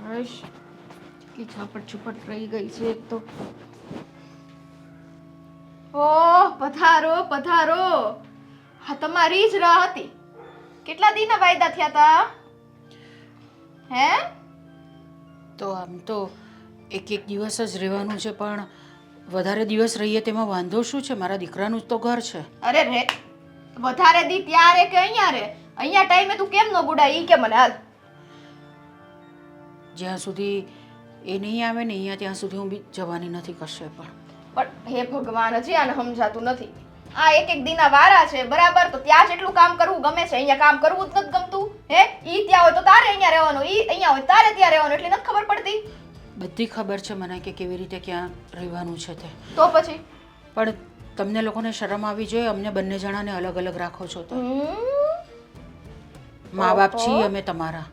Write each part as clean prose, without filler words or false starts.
હશ, કેટલી ઝાપટ ઝુપટ રહી ગઈ છે એક તો. ઓહ, પધારો પધારો. હા, તમારી જ રાહ હતી. કેટલા દીના વાયદા થયા તા? હે? તો આમ તો એક એક દિવસ જ રહેવાનું છે, પણ વધારે દિવસ રહીએ તેમાં વાંધો શું છે? મારા દીકરાનું જ તો ઘર છે. અરે રે, વધારે દી ત્યાં રે કે અહીંયા રે? અહીંયા ટાઈમે તું કેમ ન બુડાય ઈ કે મને હાલ. જ્યાં સુધી એ નહીં આવે ને અહીંયા ત્યાં સુધી હું બી જવાની નથી કશે પણ. પણ હે ભગવાન, હજી આને સમજાતું નથી. આ એક એક દીના વારા છે બરાબર, તો ત્યાં જેટલું કામ કરવું ગમે છે, અહીંયા કામ કરવું જ નથી ગમતું. હે, ઈ ત્યાં હોય તો તારે અહીંયા રહેવાનું, ઈ અહીંયા હોય તારે ત્યાં રહેવાનું, એટલી નથી ખબર પડતી? બધી ખબર છે મને કે કેવી રીતે ક્યાં રહેવાનું છે તે. તો પછી પણ તમને લોકોને શરમ આવી જોઈએ, અમને બંને જણાને અલગ અલગ રાખો છો તો. મા બાપ છીએ અમે તમારા.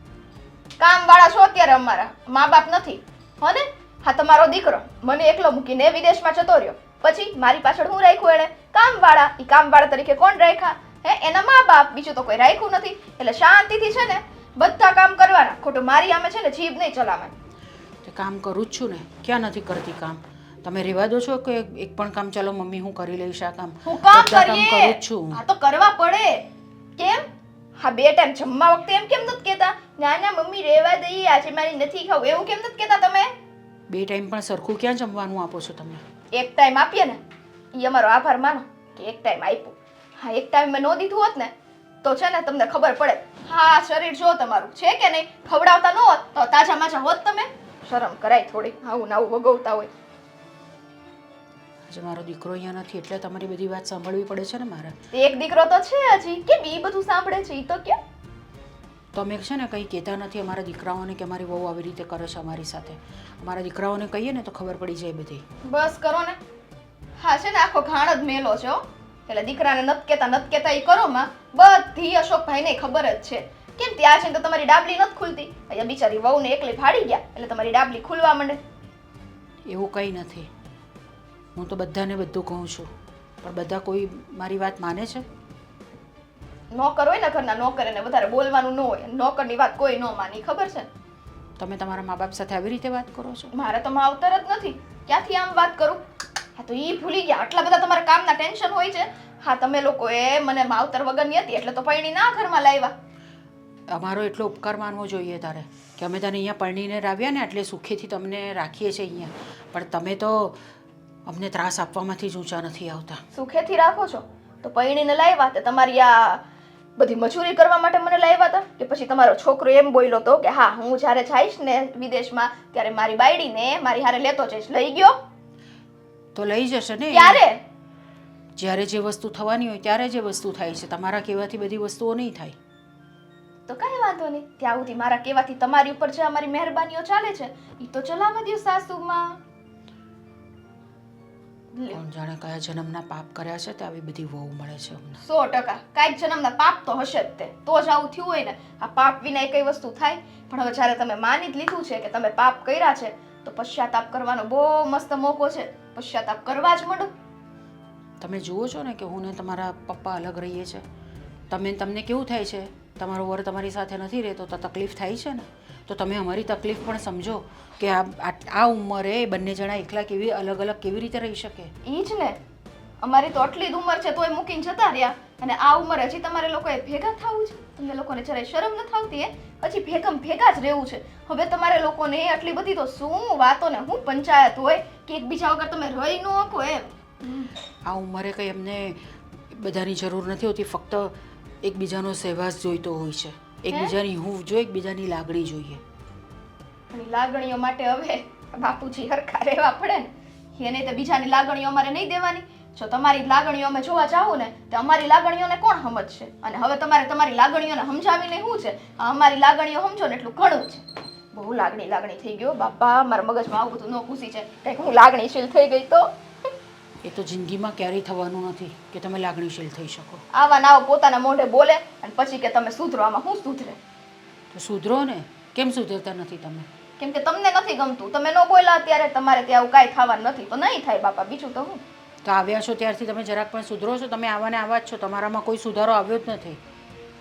કામવાળા છો અત્યારે અમારા, મા બાપ નથી. હો ને? હા, તમારો દીકરો મને એકલો મૂકીને વિદેશમાં જતો રહ્યો. પછી મારી પાછળ હું રાખ્યું એણે? કામવાળા. ઈ કામવાળા તરીકે કોણ રાખ્યા? હે, એના મા બાપ, બીજું તો કોઈ રાખ્યું નથી. એટલે શાંતિથી છે ને બધા કામ કરવાના. ખોટું મારી આમે છે ને જીભ નહીં ચલાવવાની. તે કામ કરું જ છું ને, ક્યાં નથી કરતી કામ? તમે રહેવા દો છો કે એક પણ કામ? ચાલો મમ્મી હું કરી લઈશ આ કામ. હું કામ બધા કામ કરીએ? કરું જ છું. હા તો કરવા પડે. કેમ? હા, બે ટાઈમ જમવા વખતે એમ કેમ નથી કહેતા? ના ના મમ્મી રહેવા દઈએ, આજે મારી નથી ખાવું, એવું કેમ નથી કહેતા તમે? બે ટાઈમ પણ સરખું ક્યાં જમવાનું આપો છો તમે? એક ટાઈમ આપીએ ને એ અમારો આભાર માનો કે એક ટાઈમ આપ્યું. હા, એક ટાઈમ મેં ન દીધું હોત ને તો છે ને તમને ખબર પડે. હા, શરીર જો તમારું છે કે નહીં, ખવડાવતા ન હોત તો તાજા માજા હોત તમે. શરમ કરાય થોડી, આવું ને આવું વગવતા હોય. આજે મારો દીકરો અહીંયા નથી એટલે તમારી બધી વાત સાંભળવી પડે છે ને મારે. એક દીકરો તો છે હજી, કેમ ઈ બધું સાંભળે છે? ઈ તો કેમ તમે છે ને કંઈ કહેતા નથી અમારા દીકરાઓને કે મારી વહુ આવી રીતે કરે છે અમારી સાથે. અમારા દીકરાઓને કહીએ ને તો ખબર પડી જાય બધી. બસ કરો ને. હા, છે ને આખો ઘાણ જ મેલો છે હો. એટલે દીકરાને નથી કહેતા ઈ કરો માં. બધી અશોકભાઈને ખબર જ છે. કેમ ત્યાં છે તો તમારી ડાબલી નથી ખુલતી? અહીંયા બિચારી વહુને એકલી ફાડી ગયા એટલે તમારી ડાબલી ખુલવા માંડે. એવું કંઈ નથી. હું તો બધાને બધું કહું છું, પણ બધા કોઈ મારી વાત માને છે? નોકર હોય ને ઘરના, નોકર એને વધારે બોલવાનું ન હોય. નોકરની વાત કોઈ ન માની, ખબર છે? તમે તમારા મા બાપ સાથે આવી રીતે વાત કરો છો? મારે તો માવતર જ નથી, ક્યાંથી આમ વાત કરું? હા, તો ઈ ભૂલી ગયા. આટલા બધા તમારા કામના ટેન્શન હોય છે. હા, તમે લોકોએ મને માવતર વગરની હતી એટલે તો પૈણી ના ઘરમાં લાવ્યા. અમારો એટલો ઉપકાર માનવો જોઈએ તારે કે અમે તને અહીંયા પરણીને લાવ્યા ને એટલે સુખેથી તમને રાખીએ છીએ અહીંયા, પણ તમે તો અમને ત્રાસ આપવામાંથી જ ઊંચા નથી આવતા. સુખેથી રાખો છો તો પૈણીને લાવ્યા તે તમારી આ બધી મજૂરી કરવા માટે મને લાવ્યા હતા? કે પછી તમારો છોકરો એમ બોલ્યો તો કે હા હું જ્યારે જઈશ ને વિદેશમાં ત્યારે મારી બાયડીને મારી હારે લેતો જઈશ? લઈ ગયો? તો લઈ જશે ને. ક્યારે? જ્યારે જે વસ્તુ થવાની હોય ત્યારે જે વસ્તુ થાય છે. તમારા કહેવાથી બધી વસ્તુઓ નહીં થાય. તો કઈ વાંધો નહીં. ત્યાં સુધી મારા કહેવાથી તમારી ઉપર જે અમારી મહેરબાનીઓ ચાલે છે એ તો ચલાવવા દો સાસુમાં. કોણ જાણે કયા જન્મના પાપ કર્યા છે તે આવી બધી વહુ મળે છે અમને. 100% કાંઈક જન્મના પાપ તો હશે જ તે, તો જ આવું થયું હોય ને. આ પાપ વિના કઈ વસ્તુ થાય? પણ હવે જ્યારે તમે માની જ લીધું છે કે તમે પાપ કર્યા છે તો પશ્ચાતાપ કરવાનો બહુ મસ્ત મોકો છે. પશ્ચાતાપ કરવા જ માંડો. તમે જુઓ છો ને કે હું ને તમારા પપ્પા અલગ રહીએ છીએ. તમને કેવું થાય છે? તમારો વર તમારી સાથે નથી રહેતો તો તકલીફ થાય છે ને. તો તમે અમારી તકલીફ પણ સમજો કે આ ઉંમરે બંને જણા એકલા કેવી અલગ અલગ કેવી રીતે રહી શકે? ઈ જ ને. અમારી તો આટલી જ ઉંમર છે તોય મૂકીને જતા રહ્યા, અને આ ઉંમરે હજી તમારે લોકોએ ભેગા થવું છે? તમને લોકોને જરાય શરમ નથી આવતી? હજી ભેગા જ રહેવું છે? હવે તમારે લોકોને આટલી બધી તો શું વાતો ને હું પંચાયત હોય કે એકબીજા વગર તમે રહી ન શકો એમ. આ ઉંમરે કંઈ એમને બધાની જરૂર નથી હોતી, ફક્ત એકબીજાનો સહેવાસ જોઈતો હોય છે. એકબીજાની હૂંફ જોઈએ, એકબીજાની લાગણી જોઈએ. અને લાગણીઓ માટે હવે બાપુજી હરખા રહેવા પડે ને. એને તો બીજાની લાગણીઓ અમારે નહીં દેવાની. જો તમારી લાગણીઓ અમે જોવા જાવ ને તો અમારી લાગણીઓને કોણ સમજશે? અને હવે તમારે તમારી લાગણીઓને સમજાવીને શું છે? અમારી લાગણીઓ સમજો ને એટલું ઘણું છે. બહુ લાગણી થઈ ગયો બાપા, મારા મગજમાં આવું બધું ન ઘૂસી છે કંઈક હું લાગણીશીલ થઈ ગઈ તો. એ તો જિંદગીમાં ક્યારેય થવાનું નથી કે તમે લાગણીશીલ થઈ શકો. આવા ના પોતાના મોઢે બોલે અને પછી કે તમે સુધરો. આમાં હું સુધરે? તો સુધરો ને. કેમ સુધરતા નથી તમે? કેમ કે તમને નથી ગમતું. તમે ન બોલ્યા અત્યારે તમારે ત્યાં આવું કાંઈ થવાનું નથી તો નહીં થાય બાપા, બીજું તો હું. તો આવ્યા છો ત્યારથી તમે જરાક પણ સુધરો છો? તમે આવા ને આવા જ છો, તમારામાં કોઈ સુધારો આવ્યો જ નથી.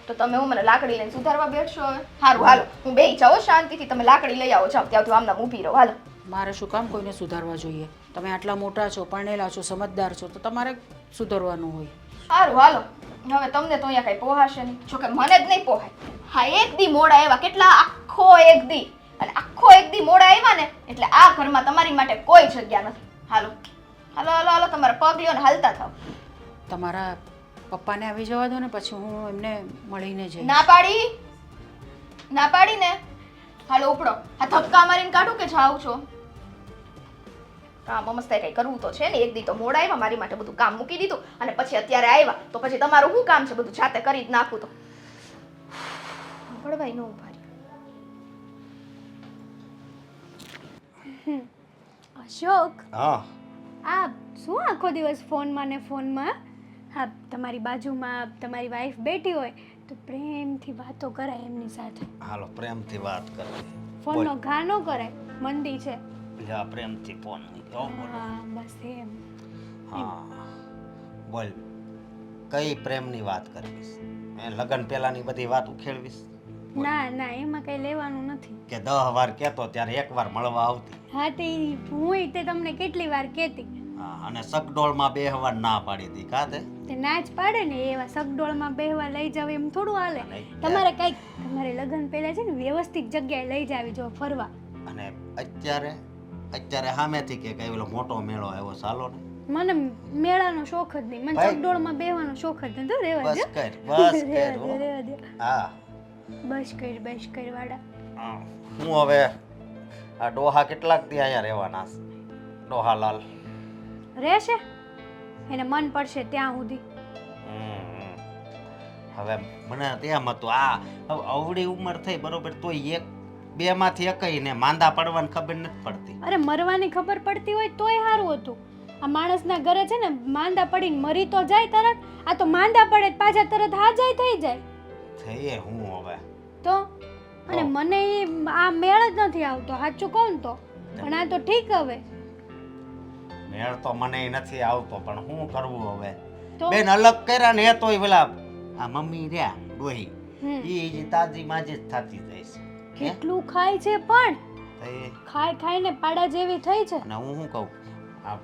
તો તમે હું મને લાકડી લઈને સુધારવા બેઠશો હવે? સારું હાલો, હું બેહી જાઉં શાંતિથી, તમે લાકડી લઈ આવો, જાઓ ત્યાંથી આમનામ ઊભી રહો, હાલો. મારે શું કામ કોઈને સુધારવા જોઈએ? તમે આટલા મોટા છો, પરણેલા છો, સમજદાર છો, તો તમારે સુધારવાનું હોય. સારું હાલો, હવે તમને તો અહીંયા કઈ પોહાશે નહીં, જોકે મને જ નહીં પોહાય. હા, એક દી મોડા આવ્યા, કેટલા આખો એક દી, અને આખો એક દી મોડા આવ્યા ને એટલે આ ઘરમાં તમારી માટે કોઈ જગ્યા નથી. હાલો હાલો હાલો હાલો, તમારા પગ લ્યો ને હાલતા થાવ. તમારા પપ્પાને આવી જવા દો ને, પછી હું એમને મળીને જઈશ. ના પાડી, ના પાડી ને. હાલો ઉપડો, આ ધક્કા મારીને કાઢું કે જાવ છો? કામ મસ્ત કઈ કરવું તો છે ને, એક દી તો મોડા આવ્યા, મારી માટે બધું કામ મૂકી દીધું, અને પછી અત્યારે આવ્યા તો પછી તમારું શું કામ છે? બધું જાતે કરી જ નાખું તો પડવાય ન ઉભા રહ્યો. અશોક, હા આ શું આખો દિવસ ફોનમાં ને ફોનમાં? હા, તમારી બાજુમાં તમારી વાઈફ બેઠી હોય તો પ્રેમથી વાતો કરાય એમની સાથે. હાલો પ્રેમથી વાત કરવી. ફોનનો ઘા ન કરાય, મંદી છે. લ્યો પ્રેમથી ફોન મૂક્યો. બોલો. હા બસ એમ. હા બોલ, કઈ પ્રેમની વાત કરવીશ? લગ્ન પહેલાની બધી વાત ઉખેડવીશ ના ના, એમાં કઈ લેવાનું નથી. કે 10 વાર કહેતો ત્યારે એકવાર મળવા આવતી? હા તે હું તે તમને કેટલી વાર કહેતી. હા, અને સગડોળમાં બેહવા ના પાડી હતી કાતે? તે નાચ પાડે ને એવા સગડોળમાં બેહવા લઈ જાવ એમ થોડું હાલે. અને તમારે કઈક તમારે લગ્ન પહેલા છે ને વ્યવસ્થિત જગ્યાએ લઈ જાવી જો ફરવા. અને અત્યારે સામેથી કે કઈ ઓલો મોટો મેળો આવ્યો, ચાલો ને. મને મેળાનો શોખ જ નહીં, મને ભાઈ. ચકડોળમાં બેહવાનો શોખ જ નથી. રેવા બસ દે, કર બસ કર હો. રેવા દે. હા બસ કર વાડા. હા. હું હવે આ ડોહા કેટલાક દી અહીંયા રહેવાના છે? ડોહાલાલ રહેશે, એને મન પડશે ત્યાં સુધી. હવે મને તેમ હતું આ હવે અવળી ઉંમર થઈ બરોબર, તોય એક બે માંથી એકઈ ને માંદા પડવાની ખબર નથી પડતી. અરે મરવાની ખબર પડતી હોય તોય સારું હતું. આ માણસના ઘરે છે ને માંદા પડીને મરી તો જાય તરત, આ તો માંદા પડે તો પાછા તરત હાજાય થઈ જાય. થઈએ હું હવે તો અને મને આ મેળ જ નથી આવતો, સાચું કહું તો. પણ આ તો ઠીક હવે મેળ તો મને નથી આવતો, પણ શું કરવું હવે? તો બેન અલગ કર્યા ને તોય પેલા આ મમ્મી રહ્યા ડોહી હમ. ઈ તાજી માજી જ થતી જાય છે. કેટલું ખાય છે પણ તો એ ખાઈ ખાઈને પાડા જેવી થઈ છે. અને હું શું કહું, આ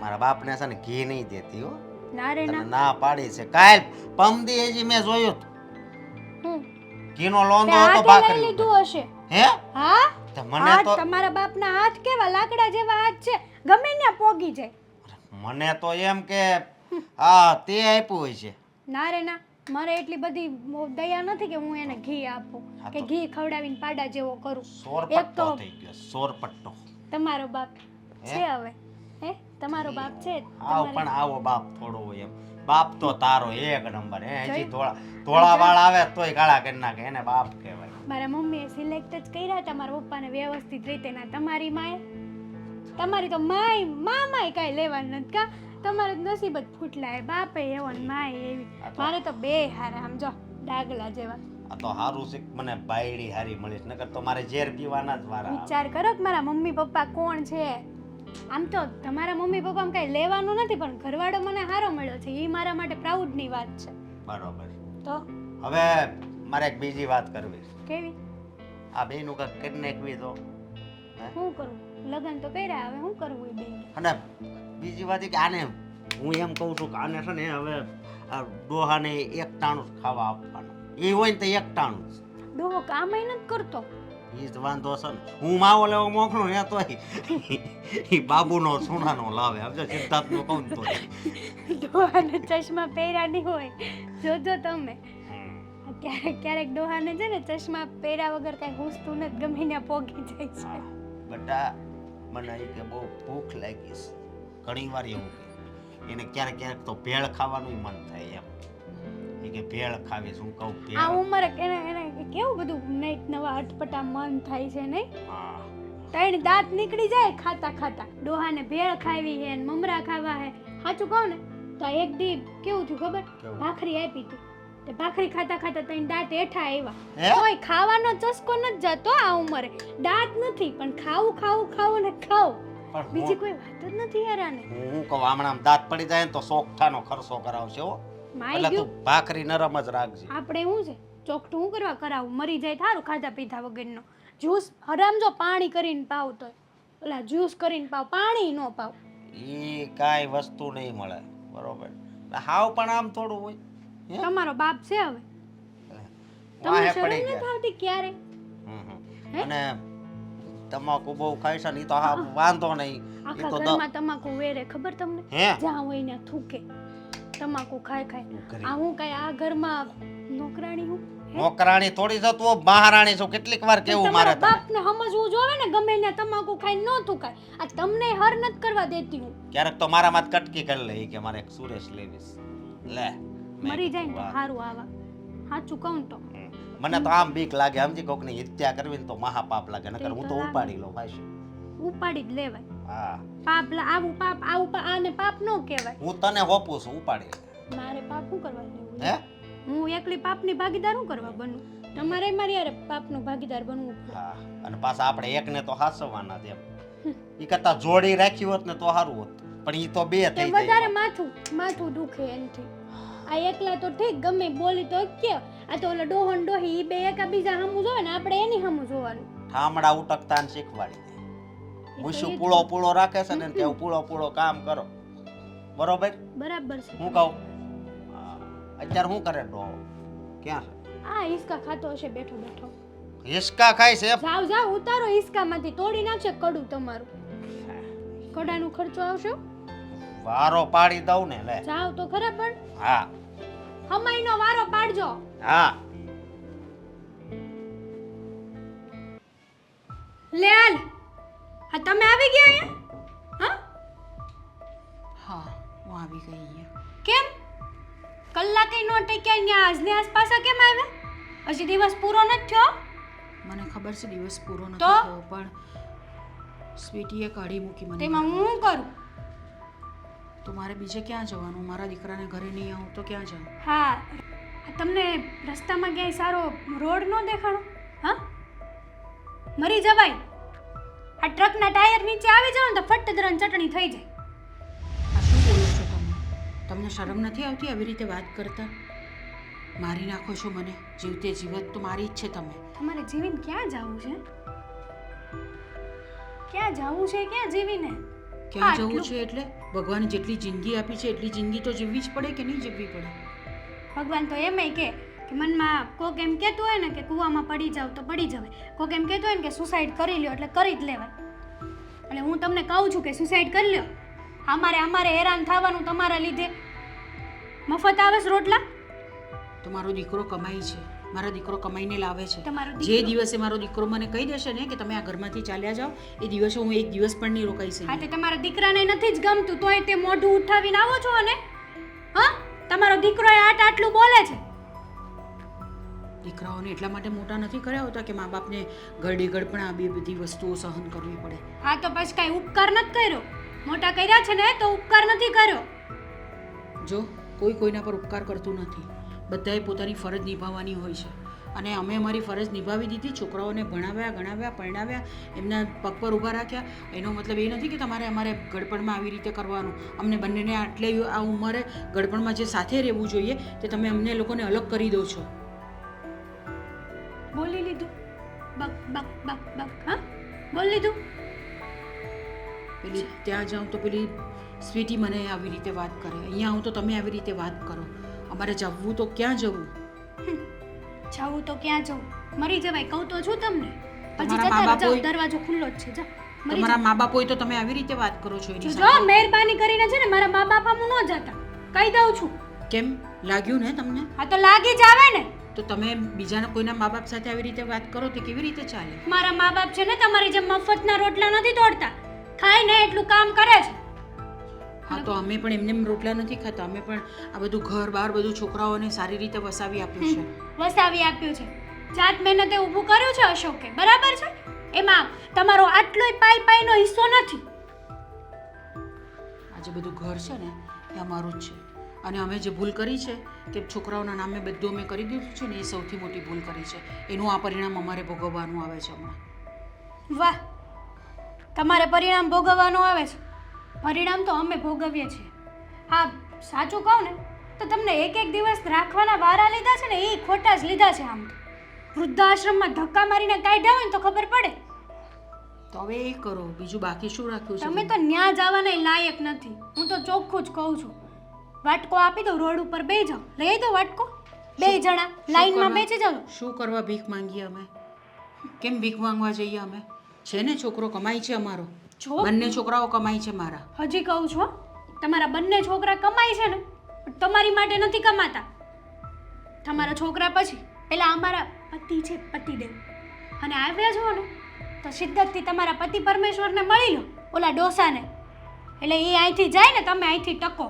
મારા બાપને છે ને ઘી નહીં દેતી હો. ના રે તને ના. ના પાડી છે. કાલ પમદી હજી મેં જોયું હમ. ઘીનો લોંદો તે હતો હાથે લઈ ભાખરી ઉપર. લીધું હશે. હે હા, તો મને હાથ તો તમારા બાપના હાથ કેવા લાકડા જેવા હાથ છે, ગમે ત્યાં પોગી જાય. મને તો એમ કે આ તે આપ્યું હોય છે. ના રે ના, મારે એટલી બધી દયા નથી કે હું એને ઘી આપું હા કે તો. ઘી ખવડાવીને પાડા જેવો કરું. એક સોરપટ્ટો તો થઈ ગયો, સોરપટ્ટો. તમારો બાપ હે? છે હવે, હે તમારો બાપ છે આવ પણ તમારે. આવો બાપ થોડો હોય એમ. બાપ તો તારો એક નંબર. હે હજી જોયું? ધોળા વાળ આવે તોય કાળા કરી નાખે, એને બાપ કહેવાય. મારા મમ્મીએ સિલેક્ટ જ કર્યા હતા મારા પપ્પાને વ્યવસ્થિત રીતે. ના તમારી માએ, તમારી તો માય કાંઈ લેવાનું નથી કા. તમારે નસીબ જ ફૂટલા, બાપે એવો ને માય એવી. મારે તો બે હારા આમ જો ડાગલા જેવા. આ તો હારું છે કે મને બાયડી હારી મળીશ, નકર તો મારે ઝેર પીવાના જ વારા આવે. વિચાર કરો કે મારા મમ્મી પપ્પા કોણ છે. આમ તો તમારા મમ્મી પપ્પામાં કાંઈ લેવાનું નથી, પણ ઘરવાળો મને સારો મળ્યો છે, એ મારા માટે પ્રાઉડની વાત છે. બરોબર. તો હવે મારે એક બીજી વાત કરવી છે. કેવી? આ બેનું કાંઈક કરી નાખવી તો. શું કરું? લગ્ન તો કર્યા, હવે શું કરવું એ બેન? અને બીજી વાત એ કે આને હું એમ કહું છું કે આને છે ને હવે આ ડોહાને એક ટાણું જ ખાવા આપવાનું. એ હોય ને તો એક ટાણું જ. ડોહો કામય નથી કરતો. એ જ વાંધો છે ને. હું માવો લેવો મોકલું ને તો એ બાબુનો સોનાનો લાવે. સમજો સિદ્ધાર્થનું કહું ને તો. ડોહાને ચશ્મા પહેર્યા નહીં હોય, જોજો તમે. ક્યારેક ક્યારેક ડોહાને છે ને ચશ્મા પહેર્યા વગર કઈ હુસતું નથી, ગમે ત્યાં પોગી જાય છે. બેટા મને એ કે બહુ ભૂખ લાગી છે. ઘણી વાર એવું કે એને ક્યારેક ક્યારેક તો ભેળ ખાવાનું મન થાય એમ. એ કે ભેળ ખાવી, શું કહું આ ભેળ. ઉંમરે એને કેવું બધું નઈટ નવા અટપટા મન થાય છે નહીં? હા ત્રણ દાંત નીકળી જાય ખાતા ખાતા. ડોહાને ભેળ ખાવી હે ને મમરા ખાવા હે. સાચું કહું ને તો એક દી કેવું થયું ખબર? કેવું? ભાખરી આપી હતી, તે ભાખરી ખાતા ખાતા ત્રણ દાંત હેઠા આવ્યા. હે? તોય ખાવાનો ચસ્કો નથી જતો આ ઉંમરે. દાંત નથી પણ ખાવું ખાવું ખાવું ને ખાવું, પણ બીજી કોઈ વાત જ નથી યાર આને. હું કહું હમણાં દાંત પડી જાય ને તો સોગઠાનો ખર્ચો કરાવશે હો. માઈ એટલે ગયું તું ભાખરી નરમ જ રાખજે. આપણે શું છે ચોકઠું હું કરવા કરાવું મરી જાય થારું ખાધા પીધા વગરનો જ્યુસ હરામ જો પાણી કરીને પાવ તો ઓલા જ્યુસ કરીને પાવ પાણી ન પાવ ઈ કાંઈ વસ્તુ નહીં મળે બરોબર. હાવ પણ આમ થોડું હોય હે? તમારો બાપ છે હવે વાહે તમને પડી શરમ ન ગયા. આવતી ક્યારે હમ. અને તમાકુ બહુ ખાય છે ને ઈ તો હા વાંધો નહીં. ઈ આખા તો ઘરમાં તમાકુ વેરે ખબર તમને હે જ્યાં હોય ને થૂકે તમાકુ ખાય ખાય આ હું કઈ આ ઘરમાં નોકરાણી હું નોકરાણી થોડી છે તું મહારાણી છો. કેટલીક વાર કેવું મારે તમારા તને. બાપને સમજવું જોવે ને ગમે ને તમાકુ ખાઈને ન થૂકાય આ તમને હર નથી કરવા દેતી હું ક્યારેક તો મારા માં કટકી કરી લે ઈ કે મારે એક સુરેશ લેવીસ લે મેં મરી જાય ને કીધું, તો સારું આવા સાચું કહું તો હમ. મને તો આમ બીક લાગે સમજી કોક ની હત્યા કરવી ને તો મહાપાપ લાગે નકર હું તો ઉપાડી લઉં ભાઈ. ઉપાડી જ લેવાય હા આવું પાપ આને પાપ ન કહેવાય હું તને હોપું છું ઉપાડી લે. મારે પાપ શું કરવા લેવું હે હું એકલી પાપની ભાગીદાર શું કરવા બનવું તમારે મારી યાર પાપનો ભાગીદાર બનવું હા અને પાછા આપણે એકને તો હાસવાના છે એમ. ઈ કરતા જોડી રાખી હોત ને તો સારું હોત પણ ઈ તો બે તે થઈ વધારે જાય. માથું દુખે એનથી આ એકલા તો ઠીક ગમે બોલી તો કે આ તો ઓલા ડોહન ડોહી ઈ બે એકાબીજા સામું જોવે ને આપણે એની સામું જોવાનું ઠામડા ઉટકતા ને શીખવાડી દે. મૂછું પૂળો પૂળો રાખે છે ને તેવું પૂળો પૂળો કામ કરો બરોબર. બરાબર છે હું કહું હા, અત્યારે શું કરે ડો ક્યાં છે? આ હિસકા ખાતો હશે બેઠો બેઠો હિસકા ખાય છે જાવ જાવ ઉતારો હિસકામાંથી તોડી નાખશે કડું તમારું કડાનો ખર્ચો આવશે વારો પાડી દઉં ને લે. જાવ તો ખરા પણ હા હમાઈનો વારો પાડજો હા લે હાલ હા તમે આવી ગયા અહીંયા હા હા હું આવી ગઈ અહીંયા. કેમ કલાકે નો ટેક્યા અહીંયા આજને આસપાસ કેમ આવ્યા હજી દિવસ પૂરો નથી થયો મને ખબર છે દિવસ પૂરો નથી તો? થયો પણ સ્વીટીએ કાઢી મૂકી મને. તેમાં હું કરું તો મારે બીજે ક્યાં જવાનું? મારા દીકરાને ઘરે નહીં આવું તો ક્યાં જાઉં? હા આ તમને રસ્તામાં ક્યાંય સારો રોડ ન દેખાણો હા મરી જવાય આ ટ્રકના ટાયર નીચે આવી જાવ ને તો ફટ દરન ચટણી થઈ જાય આ શું બોલો છો તમે? તમને શરમ નથી આવતી આવી રીતે વાત કરતા? મારી નાખો છો મને જીવતે જીવત તો મારી જ છે તમે. તમારે જીવીને ક્યાં જવું છે ક્યાં જવું છે ક્યાં જીવીને ક્યાં જવું આટલું? છે એટલે ભગવાને જેટલી જિંદગી આપી છે એટલી જિંદગી તો જીવવી જ પડે કે નહીં જીવવી પડે? ભગવાન તો એમય કે મનમાં કોક એમ કહેતું હોય ને કે કૂવામાં પડી જાવ તો પડી જવાય કોક એમ કહેતું હોય ને કે સુસાઇડ કરી લ્યો એટલે કરી જ લેવાય એટલે હું તમને કહું છું કે સુસાઇડ કરી લ્યો અમારે હેરાન થવાનું તમારા લીધે મફત આવે છે રોટલા તો મારો દીકરો કમાઈ છે, મારો દીકરો કમાઈને લાવે છે. તમારો જે દિવસે મારો દીકરો મને કહી દેશે ને કે તમે આ ઘરમાંથી ચાલ્યા જાઓ એ દિવસે હું એક દિવસ પણ નહીં રોકાઈ હા શકું. તે તમારા દીકરાને નથી જ ગમતું તોય તે મોઢું ઉઠાવીને આવો છો અને હા તમારો દીકરો આટલું બોલે છે દીકરાઓને એટલા માટે મોટા નથી કર્યા હોતા કે મા બાપને ગળડી ગળપણ આ બધી વસ્તુઓ સહન કરવી પડે. હા તો પછી કાંઈ ઉપકાર નથી કર્યો મોટા કર્યા છે ને તો ઉપકાર નથી કર્યો જો કોઈ કોઈના પર ઉપકાર કરતું નથી. બધાએ પોતાની ફરજ નિભાવવાની હોય છે અને અમે અમારી ફરજ નિભાવી દીધી. છોકરાઓને ભણાવ્યા ગણાવ્યા પરણાવ્યા એમના પગ પર ઊભા રાખ્યા. એનો મતલબ એ નથી કે તમારે અમારે ગળપણમાં આવી રીતે કરવાનું. અમને બંનેને આટલે આ ઉંમરે ગળપણમાં જે સાથે રહેવું જોઈએ તે તમે અમને લોકોને અલગ કરી દો છો. બોલી લીધું બક બક બક બક હા બોલી લીધું પેલી ત્યાં જાઉં તો પેલી સ્વીટી મને આવી રીતે વાત કરે, અહીંયા આવું તો તમે આવી રીતે વાત કરો. અમારે જવું તો ક્યાં જવું? જવું તો ક્યાં જવું મરી જવાય કહું તો છું તમને હજી તમારા જતા મા રહો, બાપ જાઓ, દરવાજો ખુલ્લો જ છે જા મરી તમારા મા બાપ હોય તો તમે આવી રીતે વાત કરો છો એની જાઓ. સાથે? જો મહેરબાની કરીને છે ને મારા મા બાપ આમ ન જતા કહી દઉં છું કેમ લાગ્યું ને તમને? હા તો લાગી જ આવે ને તો તમે બીજાના કોઈના મા બાપ સાથે આવી રીતે વાત કરો તો કેવી રીતે ચાલે? મારા મા બાપ છે ને તમારી જેમ મફતના રોટલા નથી તોડતા ખાય ને એટલું કામ કરે છે હા તો અમે પણ એમને રોટલા નથી ખાતા. અમે પણ આ બધું ઘર બહાર બધું છોકરાઓને સારી રીતે વસાવી આપ્યું છે. વસાવી આપ્યું છે જાત મહેનતે ઊભું કર્યું છે અશોકે બરાબર છે એમાં તમારો આટલોય પાઈનો હિસ્સો નથી આ જે બધું ઘર છે ને એ અમારું જ છે અને અમે જે ભૂલ કરી છે કે છોકરાઓના નામે બધું અમે કરી દીધું છે ને એ સૌથી મોટી ભૂલ કરી છે. એનું આ પરિણામ અમારે ભોગવવાનું આવે છે હમણાં. વાહ તમારે પરિણામ ભોગવવાનું આવે છે પરિણામ તો અમે ભોગવીએ છીએ હા સાચું કહું ને તો તમને એક એક દિવસ રાખવાના વારા લીધા છે ને એ ખોટા જ લીધા છે. આમ તો વૃદ્ધાશ્રમમાં ધક્કા મારીને કાઢ્યા હોય ને તો ખબર પડે. તો હવે એ કરો, બીજું બાકી શું રાખ્યું છે? તમે તો ન્યા જવાના લાયક નથી. હું તો ચોખ્ખું જ કહું છું. વાટકો આપી દો, રોડ ઉપર બેસી જાઓ, લઈ દો વાટકો, 2 જણા લાઈનમાં બેસી જાઓ. શું કરવા ભીખ માંગીએ અમે? કેમ ભીખ માંગવા જઈએ અમે? છે ને છોકરો કમાય છે અમારો, જો બંને છોકરાઓ કમાય છે મારા. હજી કહું છું હો, તમારા બંને છોકરા કમાય છે ને પણ તમારી માટે નથી કમાતા. તમારા છોકરા પછી પેલા અમારા પતિ છે, પતિદેવ, અને આવ્યા છો ને તો સિદ્ધતથી તમારા પતિ પરમેશ્વરને મળી લો, ઓલા ડોસાને. એટલે એ અહીંથી જાય ને તમે અહીંથી ટકો.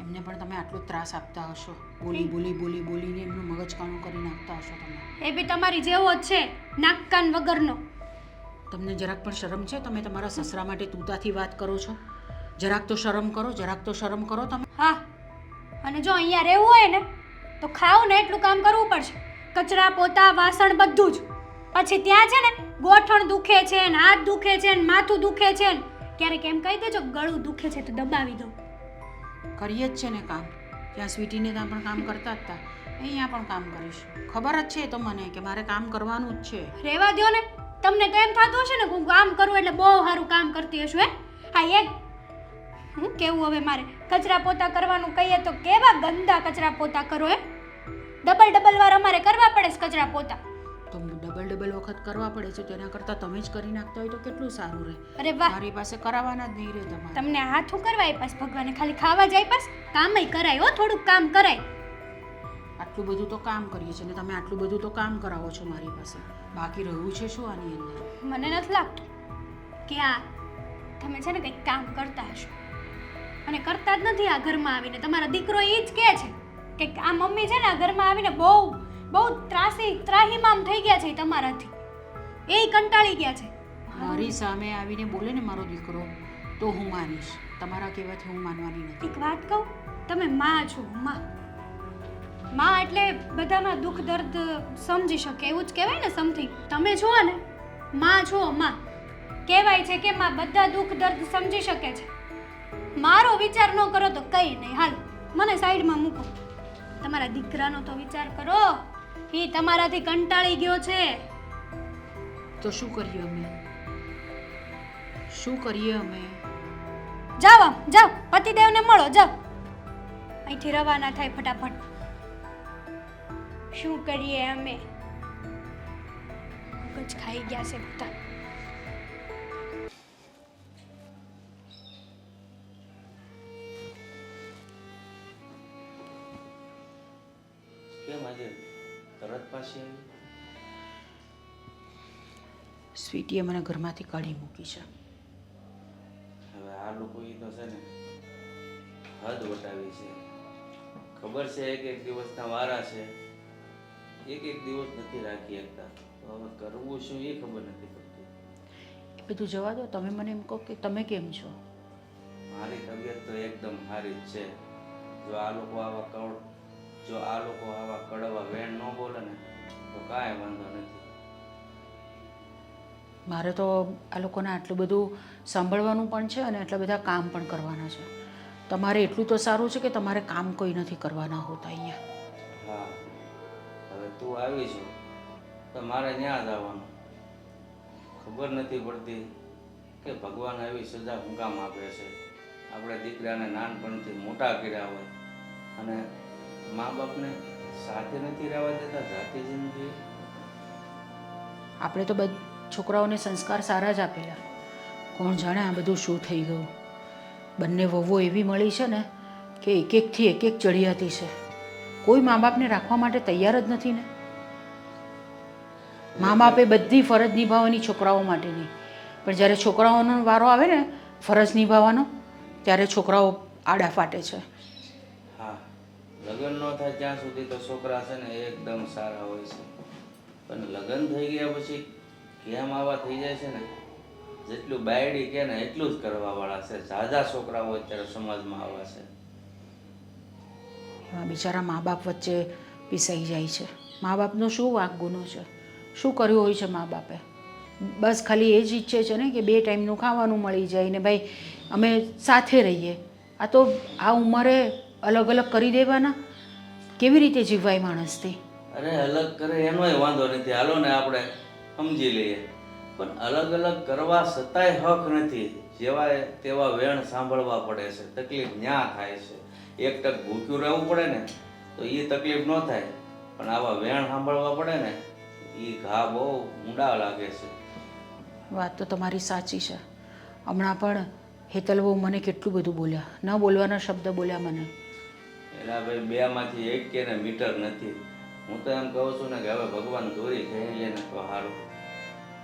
એમને પણ તમે આટલો ત્રાસ આપતા હશો, બોલીને એમનું મગજ કાણું કરી નાખતા હશો તમે. એ બી તમારી જેવો જ છે, નાક કાન વગરનો. તમને જરાક પણ શરમ છે? તમે તમારા સસરા માટે તૂતાથી વાત કરો છો. જરાક તો શરમ કરો, જરાક તો શરમ કરો તમે. હા, અને જો અહીંયા રહેવું હોય ને તો ખાવ ને એટલું કામ કરવું પડશે. કચરા પોતા વાસણ બધું જ. પછી ત્યાં છે ને ગોઠણ દુખે છે ને, હાથ દુખે છે ને, માથું દુખે છે ને, ક્યારેક એમ કહી દેજો ગળું દુખે છે તો દબાવી દો. કરીએ જ છે ને કામ. ત્યાં સ્વીટીને ત્યાં પણ કામ કરતા જ હતા, અહીંયા પણ કામ કરીશ. ખબર જ છે તો મને કે મારે કામ કરવાનું જ છે. રહેવા દો ને. તમને તો એમ થતું હશે ને હું કામ કરું એટલે બહુ સારું કામ કરતી હશું. હા, એક હું કેવું હવે મારે કચરા પોતા કરવાનું કહીએ તો કેવા ગંદા કચરા પોતા કરો. ડબલ વાર અમારે કરવા પડે છે કચરા પોતા. તો ડબલ વખત કરવા પડે છે, તેના કરતાં તમે જ કરી નાખતા હોય તો કેટલું સારું રહે. અરે વાહ, મારી પાસે કરાવવાના જ નહીં રહે તમારે. તમને હાથું કરવા આપ્યા ભગવાને, ખાલી ખાવા જાય પાસ કામય કરાય. હો, થોડુંક કામ કરાય. આટલું બધું તો કામ કરીએ છીએ ને તમે આટલું બધું તો કામ કરાવો છો મારી પાસે. બાકી રહ્યું છે શું આની અંદર? મને નથી લાગતું કે આ તમે છે ને કંઈક કામ કરતા હશો, અને કરતા જ નથી. આ ઘરમાં આવીને તમારો દીકરો એ જ કહે છે કે આ મમ્મી છે ને આ ઘરમાં આવીને બહુ ત્રાહીમામ થઈ ગયા છે તમારાથી. એ કંટાળી ગયા છે. મારી સામે આવીને બોલે ને મારો દીકરો તો હું માનીશ, તમારા કહેવાથી હું માનવાની નથી. એક વાત કહું, તમે માં છો. માં એટલે બધાના દુઃખ દર્દ સમજી શકે એવું જ કહેવાય ને, સમથિંગ. તમે છો ને માં છો. માં કહેવાય છે કે માં બધા દુઃખ દર્દ સમજી શકે છે. મારો વિચાર ન કરો તો કંઈ નહીં. હાલ મને સાઈડમાં મૂકો. તમારા દીકરાનો તો વિચાર કરો. એ તમારાથી કંટાળી ગયો છે. તો શું કરીએ અમે? શું કરીએ અમે? જાઓ, જાઓ, પતિદેવને મળો, જાઓ. અહીંથી રવાના થાય ફટાફટ. શું કરીએ અમે? મગજ ખાઈ ગયા છે બધા. કેમ આજે તરત પાછી આવી? સ્વીટીએ મને ઘરમાંથી કાઢી મૂકી છે. હવે આ લોકો એ તો છે ને હદ વટાવી છે. ખબર છે એક એક દિવસના વારા છે, એક એક દિવસ નથી રાખી શકતા. તો હવે કરવું શું એ ખબર નથી પડતી. એ બધું જવા દો. તમે મને એમ કહો કે તમે કેમ છો? મારી તબિયત તો એકદમ સારી જ છે. જો આ લોકો આવા કડવા વેણ ન બોલે ને તો કાંઈ વાંધો નથી. મારે તો આ લોકોને આટલું બધું સાંભળવાનું પણ છે અને આટલા બધા કામ પણ કરવાના છે. તમારે એટલું તો સારું છે કે તમારે કામ કોઈ નથી કરવાના હોતા અહીંયા. હા, હવે તું આવી છો તો મારે ત્યાં જ આવવાનું. ખબર નથી પડતી કે ભગવાન આવી સજા હું કામ આપે છે. આપણે દીકરાને નાનપણથી મોટા કર્યા હોય અને મા બાપને સાથે નથી રહેવા દેતા જાતિ જિંદગી. આપણે તો છોકરાઓને સંસ્કાર સારા જ આપેલા. કોણ જાણે આ બધું શું થઈ ગયું. બંને વહુઓ એવી મળી છે ને કે એક એક ચડિયાતી છે. કોઈ મા બાપને રાખવા માટે તૈયાર જ નથી ને. મા બાપે બધી ફરજ નિભાવવાની છોકરાઓ માટેની, પણ જ્યારે છોકરાઓનો વારો આવે ને ફરજ નિભાવવાનો ત્યારે છોકરાઓ આડા ફાટે છે. હા, લગ્ન ન થાય ત્યાં સુધી તો છોકરા છે ને એકદમ સારા હોય છે, પણ લગ્ન થઈ ગયા પછી કેમ આવા થઈ જાય છે ને, જેટલું બાયડી કે ને એટલું જ કરવાવાળા છે. ઝાઝા છોકરાઓ અત્યારે સમાજમાં આવા છે. એમાં બિચારા મા બાપ વચ્ચે પીસાઈ જાય છે. મા બાપનો શું વાંક ગુનો છે? શું કર્યું હોય છે મા બાપે? બસ ખાલી એ જ ઈચ્છે છે ને કે 2 ટાઈમનું ખાવાનું મળી જાય ને ભાઈ અમે સાથે રહીએ. આ તો આ ઉંમરે અલગ અલગ કરી દેવાના, કેવી રીતે જીવાય માણસથી? અરે અલગ કરે એનોય વાંધો નથી, હાલો ને આપણે સમજી લઈએ, પણ અલગ અલગ કરવા છતાંય હક નથી. જેવા તેવા વેણ સાંભળવા પડે છે, તકલીફ ન્યા થાય છે. એક ટક ભૂખ્યું રહેવું પડે ને તો એ તકલીફ ન થાય, પણ આવા વેણ સાંભળવા પડે ને એ ઘા બહુ ઊંડા લાગે છે. વાત તો તમારી સાચી છે. હમણાં પણ હેતલબહુ મને કેટલું બધું બોલ્યા, ન બોલવાના શબ્દ બોલ્યા મને. એના ભાઈ બેમાંથી એક કે ને મીટર નથી. હું તો એમ કહું છું ને કે હવે ભગવાન દોરી ખેંચી લે ને તો સારું.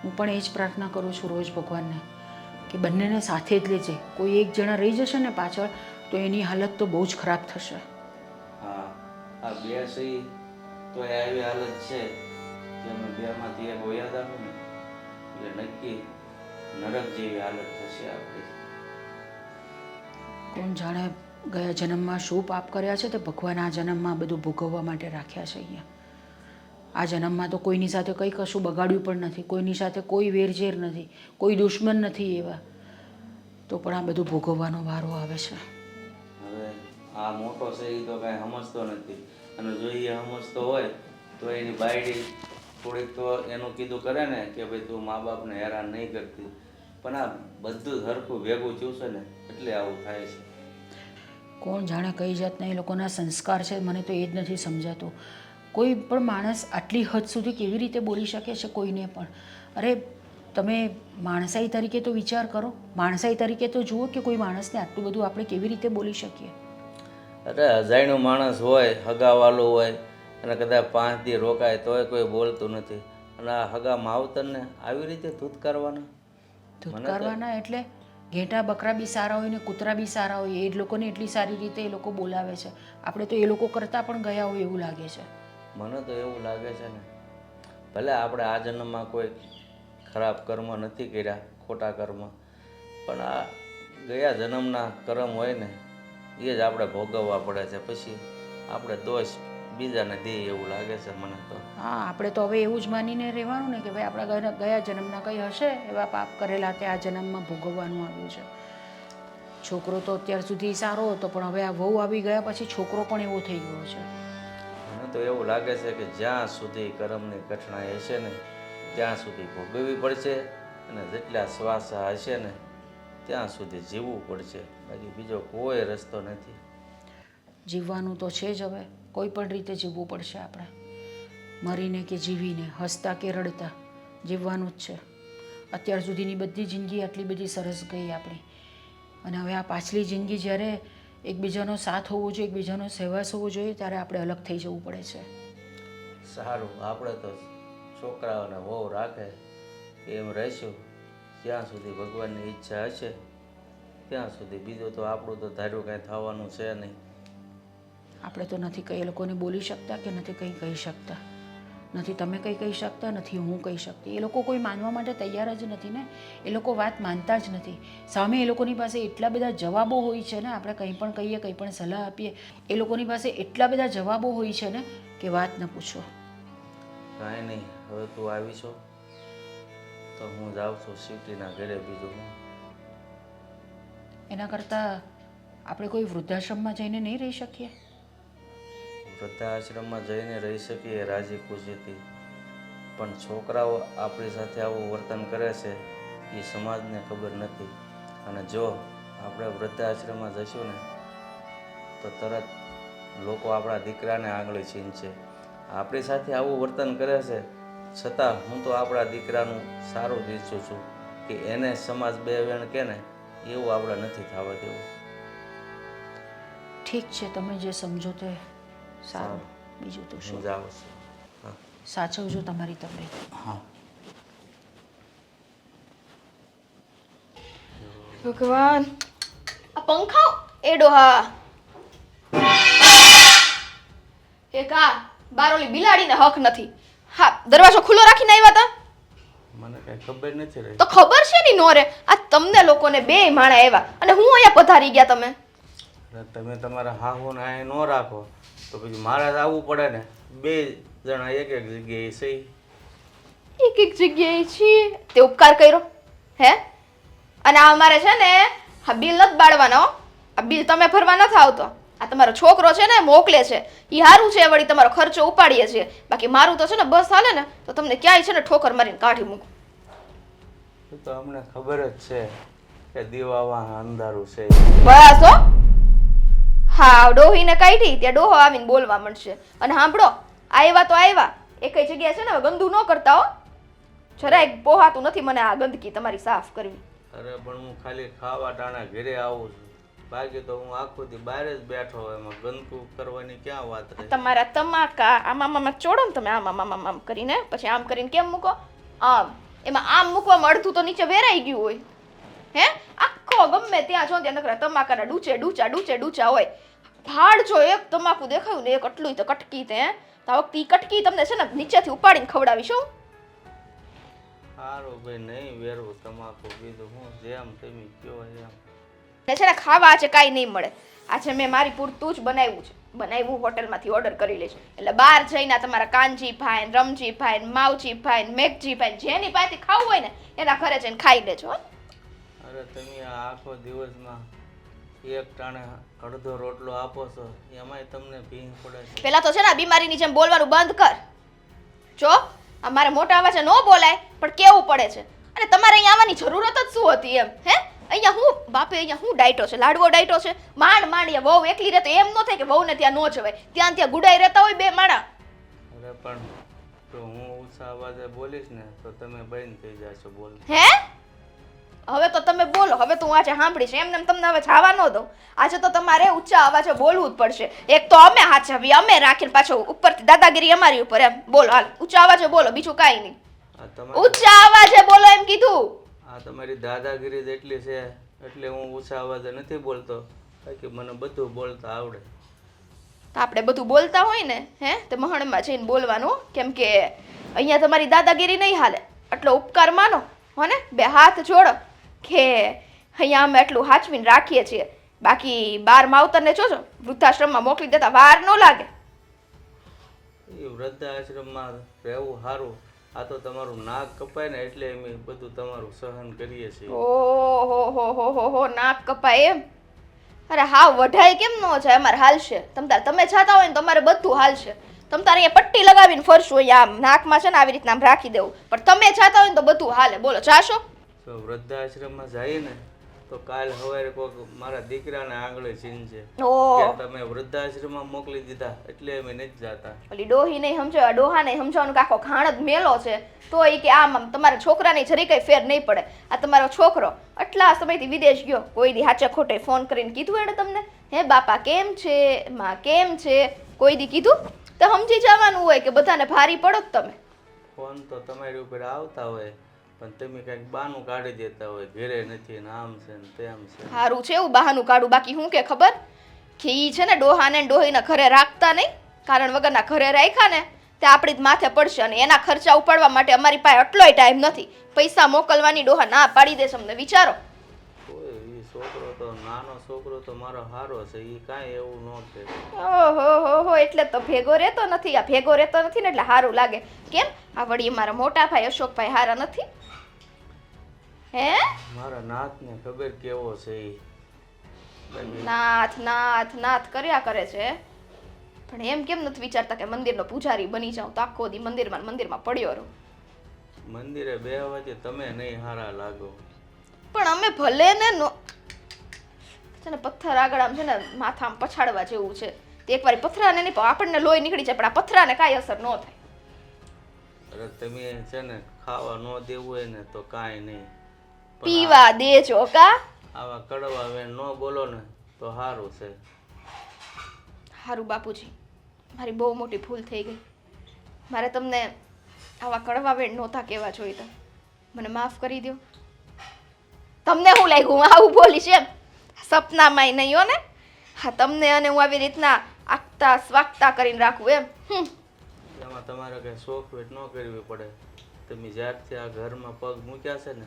હું પણ એ જ પ્રાર્થના કરું છું રોજ ભગવાનને કે બંનેને સાથે જ લેજે. કોઈ એક જણા રહી જશે ને પાછળ તો એની હાલત તો બહુ જ ખરાબ થશે. હા, આ બે સહી તો એ આવી હાલત છે કે અમે બેમાંથી એક વયા આવે ને એટલે નક્કી નરક જેવી હાલત થશે આપણી. કોણ જાણે ગયા જન્મમાં શું પાપ કર્યા છે તે ભગવાન આ જન્મમાં બધું ભોગવવા માટે રાખ્યા છે અહીંયા. આ જન્મમાં તો કોઈની સાથે કંઈ કશું બગાડ્યું પણ નથી, કોઈની સાથે કોઈ વેરઝેર નથી, કોઈ દુશ્મન નથી એવા, તો પણ આ બધું ભોગવવાનો વારો આવે છે. હવે આ મોટો છે એ તો કાંઈ સમજતો નથી, અને જો એ સમજતો હોય તો એની બાયડી થોડીક તો એનું કીધું કરે ને કે ભાઈ તું મા બાપને હેરાન નહીં કરતી, પણ આ બધું સરખું ભેગું થયું છે ને એટલે આવું થાય છે. કોણ જાણે કઈ જાતના એ લોકોના સંસ્કાર છે, મને તો એ જ નથી સમજાતું. કોઈ પણ માણસ આટલી હદ સુધી કેવી રીતે બોલી શકે છે કોઈને પણ? અરે તમે માણસાઈ તરીકે તો વિચાર કરો, માણસાઈ તરીકે તો જુઓ કે કોઈ માણસને આટલું બધું આપણે કેવી રીતે બોલી શકીએ. અરે અજાણ્યું માણસ હોય, હગાવાલો હોય, અને કદાચ 5 દી રોકાય તોય કોઈ બોલતું નથી, અને આ હગા માવતરને આવી રીતે ધૂતકારવાના. ધૂતકારવાના એટલે ઘેટા બકરા બી સારા હોય ને કૂતરા બી સારા હોય, એ જ લોકોને એટલી સારી રીતે એ લોકો બોલાવે છે. આપણે તો એ લોકો કરતાં પણ ગયા હોય એવું લાગે છે. મને તો એવું લાગે છે ને, ભલે આપણે આ જન્મમાં કોઈ ખરાબ કર્મ નથી કર્યા, ખોટા કર્મ, પણ આ ગયા જન્મના કર્મ હોય ને એ જ આપણે ભોગવવા પડે છે. પછી આપણે દોષ બીજાને દઈએ એવું લાગે છે મને તો. હા, આપણે તો હવે એવું જ માનીને રહેવાનું ને કે ભાઈ આપણા ગયા જન્મના કંઈ હશે એવા પાપ કરેલા તે આ જન્મમાં ભોગવવાનું આવ્યું છે. છોકરો તો અત્યાર સુધી સારો હતો, પણ હવે આ વહુ આવી ગયા પછી છોકરો પણ એવો થઈ ગયો છે. મને તો એવું લાગે છે કે જ્યાં સુધી કર્મની કઠણાઈ હશે ને ત્યાં સુધી ભોગવવી પડશે, અને જેટલા શ્વાસ હશે ને ત્યાં સુધી જીવવું પડશે, બાકી બીજો કોઈ રસ્તો નથી. જીવવાનું તો છે જ, હવે કોઈ પણ રીતે જીવવું પડશે આપણે. મરીને કે જીવીને, હસતા કે રડતા જીવવાનું જ છે. અત્યાર સુધીની બધી જિંદગી આટલી બધી સરસ ગઈ આપણી, અને હવે આ પાછલી જિંદગી જ્યારે એકબીજાનો સાથ હોવો જોઈએ, એકબીજાનો સહવાસ હોવો જોઈએ, ત્યારે આપણે અલગ થઈ જવું પડે છે. સારું, આપણે તો છોકરાઓને વહુ રાખે એમ રહીશું જ્યાં સુધી ભગવાનની ઈચ્છા હશે ત્યાં સુધી. બીજું તો આપણું તો ધાર્યું કાંઈ થવાનું છે નહીં. આપણે તો નથી કંઈ એ લોકોને બોલી શકતા કે નથી કંઈ કહી શકતા, નથી તમે કંઈ કહી શકતા, નથી હું કહી શકતી. એ લોકો કોઈ માનવા માટે તૈયાર જ નથી ને, એ લોકો વાત માનતા જ નથી. સામે એ લોકોની પાસે એટલા બધા જવાબો હોય છે ને, આપણે કંઈ પણ કહીએ, કંઈ પણ સલાહ આપીએ, એ લોકોની પાસે એટલા બધા જવાબો હોય છે ને કે વાત ન પૂછો. કાંઈ નહીં, હવે તું આવી છો તો હું જાઉં છું સિટીના ઘરે. બીજું હું એના કરતાં આપણે કોઈ વૃદ્ધાશ્રમમાં જઈને નહીં રહી શકીએ? વૃદ્ધાશ્રમમાં જઈને રહી શકીએ રાજી ખુશીથી, પણ છોકરાઓ આપણી સાથે આવું વર્તન કરે છે એ સમાજને ખબર નથી. અને જો આપણે વૃદ્ધાશ્રમમાં જઈશું ને તો તરત લોકો આપણા દીકરાને આંગળી છીનશે. આપણી સાથે આવું વર્તન કરે છે છતાં હું તો આપણા દીકરાનું સારું જ ઈચ્છું છું કે એને સમાજ બે વેણ કે ને એવું આપણે નથી થવા દેવું. ઠીક છે, તમે જે સમજો તે સારું. બીજું તો હું શું, જાઉં છું. હા સાચવજો તમારી તબિયત. હા. ભગવાન, આ પંખા એ ડોહા એક આ બારોલી બિલાડીને હક નથી. હા, દરવાજો ખુલ્લો રાખીને આવ્યા હતા. મને કઈ ખબર નથી રહી. તો ખબર છે ની નો રે, આ તમને લોકોને બે માણા આવ્યા અને હું અહીંયા પધારી ગયા. તમે તમે તમારા હાહુને અહીં ન રાખો તો પછી મારે જ આવવું પડે ને. બે જણા એક એક જગ્યાએ સહી. એક એક જગ્યાએ છીએ તે ઉપકાર કર્યો હે? અને આ અમારે છે ને હા બિલ નથી બાળવાના હો. આ બિલ તમે ભરવા નથી આવતો. આ તમારો છોકરો છે ને મોકલે છે એ સારું છે, વળી તમારો ખર્ચો ઉપાડીએ છીએ. બાકી મારું તો છે ને બસ હાલે ને તો તમને ક્યાંય છે ને ઠોકર મારીને કાઢી મૂકું. એ તો અમને ખબર જ છે કે દીવામાં અંધારું છે. બસ હો. હા, ડોહીને કાઢી ત્યાં ડોહો આવીને બોલવા મળશે. અને સાંભળો, આવ્યા તો આવ્યા, એકઈ જગ્યાએ છે ને હવે ગંદુ ન કરતા હો. જરાય પોહાતું નથી મને આ ગંદકી તમારી સાફ કરવી. અરે પણ હું ખાલી ખાવા ટાણા ઘરે આવું છું, બાકી તો હું આખો દી બહાર જ બેઠો હોય, એમાં ગંદકુ કરવાની ક્યાં વાત રહી. તમારા તમાકા આમાં ચોડો ને તમે આમ કરીને પછી આમ કરીને કેમ મૂકો? આમ એમાં આમ મૂકવામાં અડધું તો નીચે વેરાઈ ગયું હોય. હે આખો ગમે ત્યાં જો ત્યાં નકરા તમાકાના ડૂચા હોય. ભાડ જો એક તમાકુ દેખાયું ને એક આટલું તો કટકી તે તો આ વખતે ઈ કટકી તમને છે ને નીચેથી ઉપાડીને ખવડાવીશું. સારું ભાઈ, નહીં વેરવું તમાકુ, બીજું હું જેમ તમે કયો એમ. ને છે ને ખાવા આજે કાંઈ નહીં મળે. આજે મેં મારી પૂરતું જ બનાવ્યું હોટલમાંથી ઓર્ડર કરી લેજો. એટલે બહાર જઈને તમારા કાનજી ભાઈ, રમજી ભાઈ, માવજી ભાઈ, મેઘજી ભાઈ જેની પાસેથી ખાવું હોય ને એના ઘરે જઈને ખાઈ લેજો. અરે તમે આ આખો દિવસમાં એક ટાણે અડધો રોટલો આપો છો, એમાંય તમને ભીંગ પડે છે. પેલા તો છે ને બીમારીની જેમ બોલવાનું બંધ કર. જો અમારે મોટા અવાજે ન બોલાય પણ કેવું પડે છે. અને તમારે અહીંયા આવવાની જરૂરત જ શું હતી એમ? હે અહીંયા હું બાપે અહીંયા હું ડાયટો છે, લાડવો ડાયટો છે. માંડ વહુ એકલી રહેતો એમ ન થાય કે વહુને ત્યાં ન જવાય, ત્યાં ગુડાઈ રહેતા હોય બે માણા. અરે પણ જો હું ઊંચા અવાજે બોલીશ ને તો તમે બંધ થઈ જશો બોલ. હે હવે તો તમે બોલો, હવે તો હું આજે સાંભળીશ. એમને તમને હવે જવા ન દઉં. આજે તો તમારે ઊંચા અવાજે બોલવું જ પડશે. એક તો અમે હાચવી, અમે રાખીને પાછો ઉપરથી દાદાગીરી અમારી ઉપર એમ. બોલો હાલ, ઊંચા અવાજે બોલો, બીજું કાંઈ નહીં. ઊંચા અવાજે બોલો એમ કીધું. આ તમારી દાદાગીરી જેટલી છે એટલે હું ઊંચા અવાજે નથી બોલતો, બાકી મને બધું બોલતા આવડે. તો આપણે બધું બોલતા હોય ને તે મહણમાં જઈને બોલવાનું, કેમ કે અહીંયા તમારી દાદાગીરી નહીં હાલે. આટલો ઉપકાર માનો હો ને, બે હાથ જોડો કે અહીંયા અમે એટલું હાચવીને રાખીએ છીએ. બાકી બાર માવતરને જોજો વૃદ્ધાશ્રમમાં મોકલી દેતા વાર ન લાગે. એ વૃદ્ધાશ્રમમાં રહેવું સારું, આ તો તમારું નાક કપાય ને એટલે અમે બધું તમારું સહન કરીએ છીએ. ઓહો નાક કપાય એમ? અરે હા વઢાય કેમ ન જાય? અમારે હાલશે. તમે જાતા હોય ને તમારે બધું હાલશે. તમારે અહીંયા પટ્ટી લગાવીને ફરશું, અહીંયા આમ નાકમાં છે ને આવી રીતના આમ રાખી દેવું. પણ તમે જાતા હોય ને તો બધું હાલે. બોલો જાશો? તો વૃદ્ધાશ્રમમાં જઈએ ને તો કાલ સવારે કોઈક મારા દીકરાને આંગળે ચીંધશે કે તમે વૃદ્ધાશ્રમમાં મોકલી દીધા એટલે અમે નથી જાતા. ઓલી ડોહી નહીં સમજાવ, ડોહા નહીં સમજાવવાનું કે આખો ખાણ જ મેલો છે તો એ કે આમ તમારા છોકરાને જરી કઈ ફેર નહીં પડે. આ તમારો છોકરો આટલા સમયથી વિદેશ ગયો, કોઈ દી હાચે ખોટે ફોન કરીને કીધું એણે તમને હે બાપા કેમ છે, માં કેમ છે? કોઈ દી કીધું? તો સમજી જવાનું હોય કે બધાને ભારી પડો જ તમે. ફોન તો તમારી ઉપર આવતા હોય પણ તમે કંઈક બહાનું કાઢી દેતા હોય, ઘરે નથી ને આમ છે ને તેમ છે. સારું છે એવું બહાનું કાઢું. બાકી હું કે ખબર કે ઈ છે ને ડોહાને ડોહીના ઘરે રાખતા નહીં, કારણ વગરના ઘરે રાખ્યા ને તે આપણી જ માથે પડશે. અને એના ખર્ચા ઉપાડવા માટે અમારી પાસે આટલોય ટાઈમ નથી. પૈસા મોકલવાની ડોહા ના પાડી દેશે અમને. વિચારો. એ છોકરો તો નાનો છોકરો તો મારો હારો છે, એ કાંઈ એવું ન કે. ઓહો એટલે તો ભેગો રહેતો નથી. આ ભેગો રહેતો નથી ને એટલે સારું લાગે. કેમ? આ વળી અમારા મોટા ભાઈ અશોકભાઈ હારા નથી? હે મારા નાથને ખબર કેવો છે ઈ. નાથ કર્યા કરે છે. પણ એમ કેમ નથી વિચારતા કે મંદિરનો પૂજારી બની જાઉં તો આખો દી મંદિરમાં પડ્યો રહું? મંદિરે બેહવાથી તમે નહીં હારા લાગો. પણ અમે ભલે ને છે ને પથ્થર આગળ આમ છે ને માથામાં પછાડવા જેવું છે. તે એકવાર પથરાને નહીં આપણને લોહી નીકળી જાય પણ આ પથરાને કાંઈ અસર ન થાય. અરે તમે છે ને ખાવા ન દેવું હોય ને તો કાંઈ નહીં, પીવા દેજો કા. આવા કડવા વેણ ન બોલો ને તો સારું છે. સારું બાપુજી, મારી બહુ મોટી ભૂલ થઈ ગઈ. મારે તમને આવા કડવા વેણ નહોતા કહેવા જોઈતા. મને માફ કરી દો. તમને શું લાગ્યું હું આવું બોલીશ એમ? સપનામાંય નહીં હો ને. હા તમને અને હું આવી રીતના આગતા સ્વાગતા કરીને રાખું એમ. એમાં તમારે કંઈ શોખવેટ ન કરવી પડે. તમે જ્યારથી આ ઘરમાં પગ મૂક્યા છે ને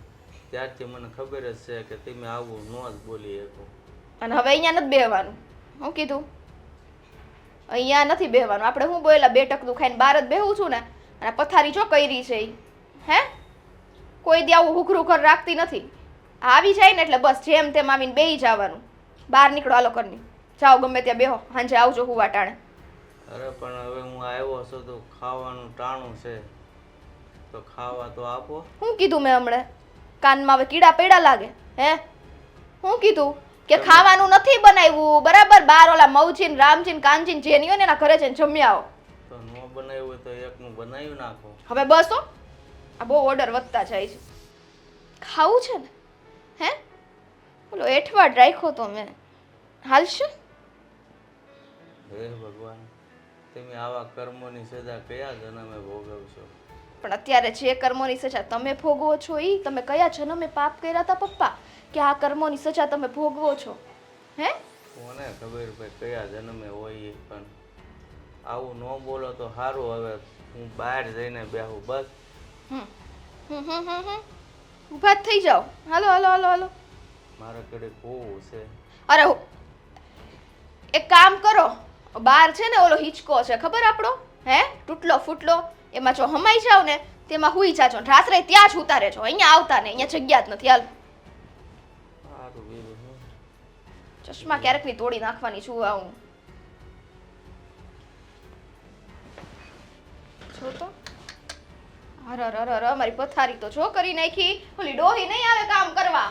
ત્યારથી મને ખબર જ છે કે તમે આવું ન જ બોલી શકો. અને હવે અહીંયા નથી બેહવાનું. હું કીધું? અહીંયા નથી બેહવાનું. આપણે શું બોલેલા બે ટકનું ખાઈને બહાર જ બેહું છું ને. અને પથારી જો કરી છે હે કોઈ દી આવું હુકરું ઘર રાખતી નથી. આવી જાય ને એટલે બસ જેમ તેમ આવીને બેહી જવાનું. બહાર નીકળો હાલો ઘરની. જાઓ ગમે ત્યાં બેહો, સાંજે આવજો હું વાટાણે. અરે પણ હવે હું આવ્યો છું તો ખાવાનું ટાણું છે, તો ખાવા તો આપો. શું કીધું મેં હમણાં? કાનમાં હવે કીડા પૈડા લાગે હે? શું કીધું કે ખાવાનું નથી બનાવ્યું બરાબર? બાર ઓલા મવજીન રામજીન કાનજીન જેની હોય ને એના ઘરે જઈને જમી આવો. તો ન બનાવ્યું હોય તો એકનું બનાવી નાખો. હવે બસ હો, આ બહુ ઓર્ડર વધતા જાય છે. ખાવું છે ને હે? બોલો એઠવાડ રાખ્યો તો મેં, હાલશે? હે ભગવાન, તમે આવા કર્મોની સજા કયા જન્મે ભોગવશો? પણ અત્યારે જે કર્મોની સજા તમે ભોગવો છો ઈ તમે કયા જન્મે પાપ કર્યા હતા પપ્પા કે આ કર્મોની સજા તમે ભોગવો છો? હે? કોને ખબર ભાઈ કયા જન્મે હોય એ, પણ આવું ન બોલો તો સારું. હવે હું બહાર જઈને બેહું બસ. ઊભા જ થઈ જાઓ. હાલો હાલો હાલો હાલો. મારા ઘરે કોવું છે. અરે એક કામ કરો, બાર છે ને ઓલો હિંચકો છે ખબર આપણો, હે તૂટલો ફૂટલો, એમાં જો હમાઈ જાવ ને તેમાં હુઈ જાજો. રાત્રે ત્યાં જ ઉતારે છો, અહીંયા આવતા ને, અહીંયા જગ્યા જ નથી. હાલ સારું બીજું શું? ચશ્મા ક્યારેકની તોડી નાખવાની છું હું. જો તો અરે મારી પથારી તો જો કરી નાખી. ઓલી ડોહી નહીં આવે કામ કરવા.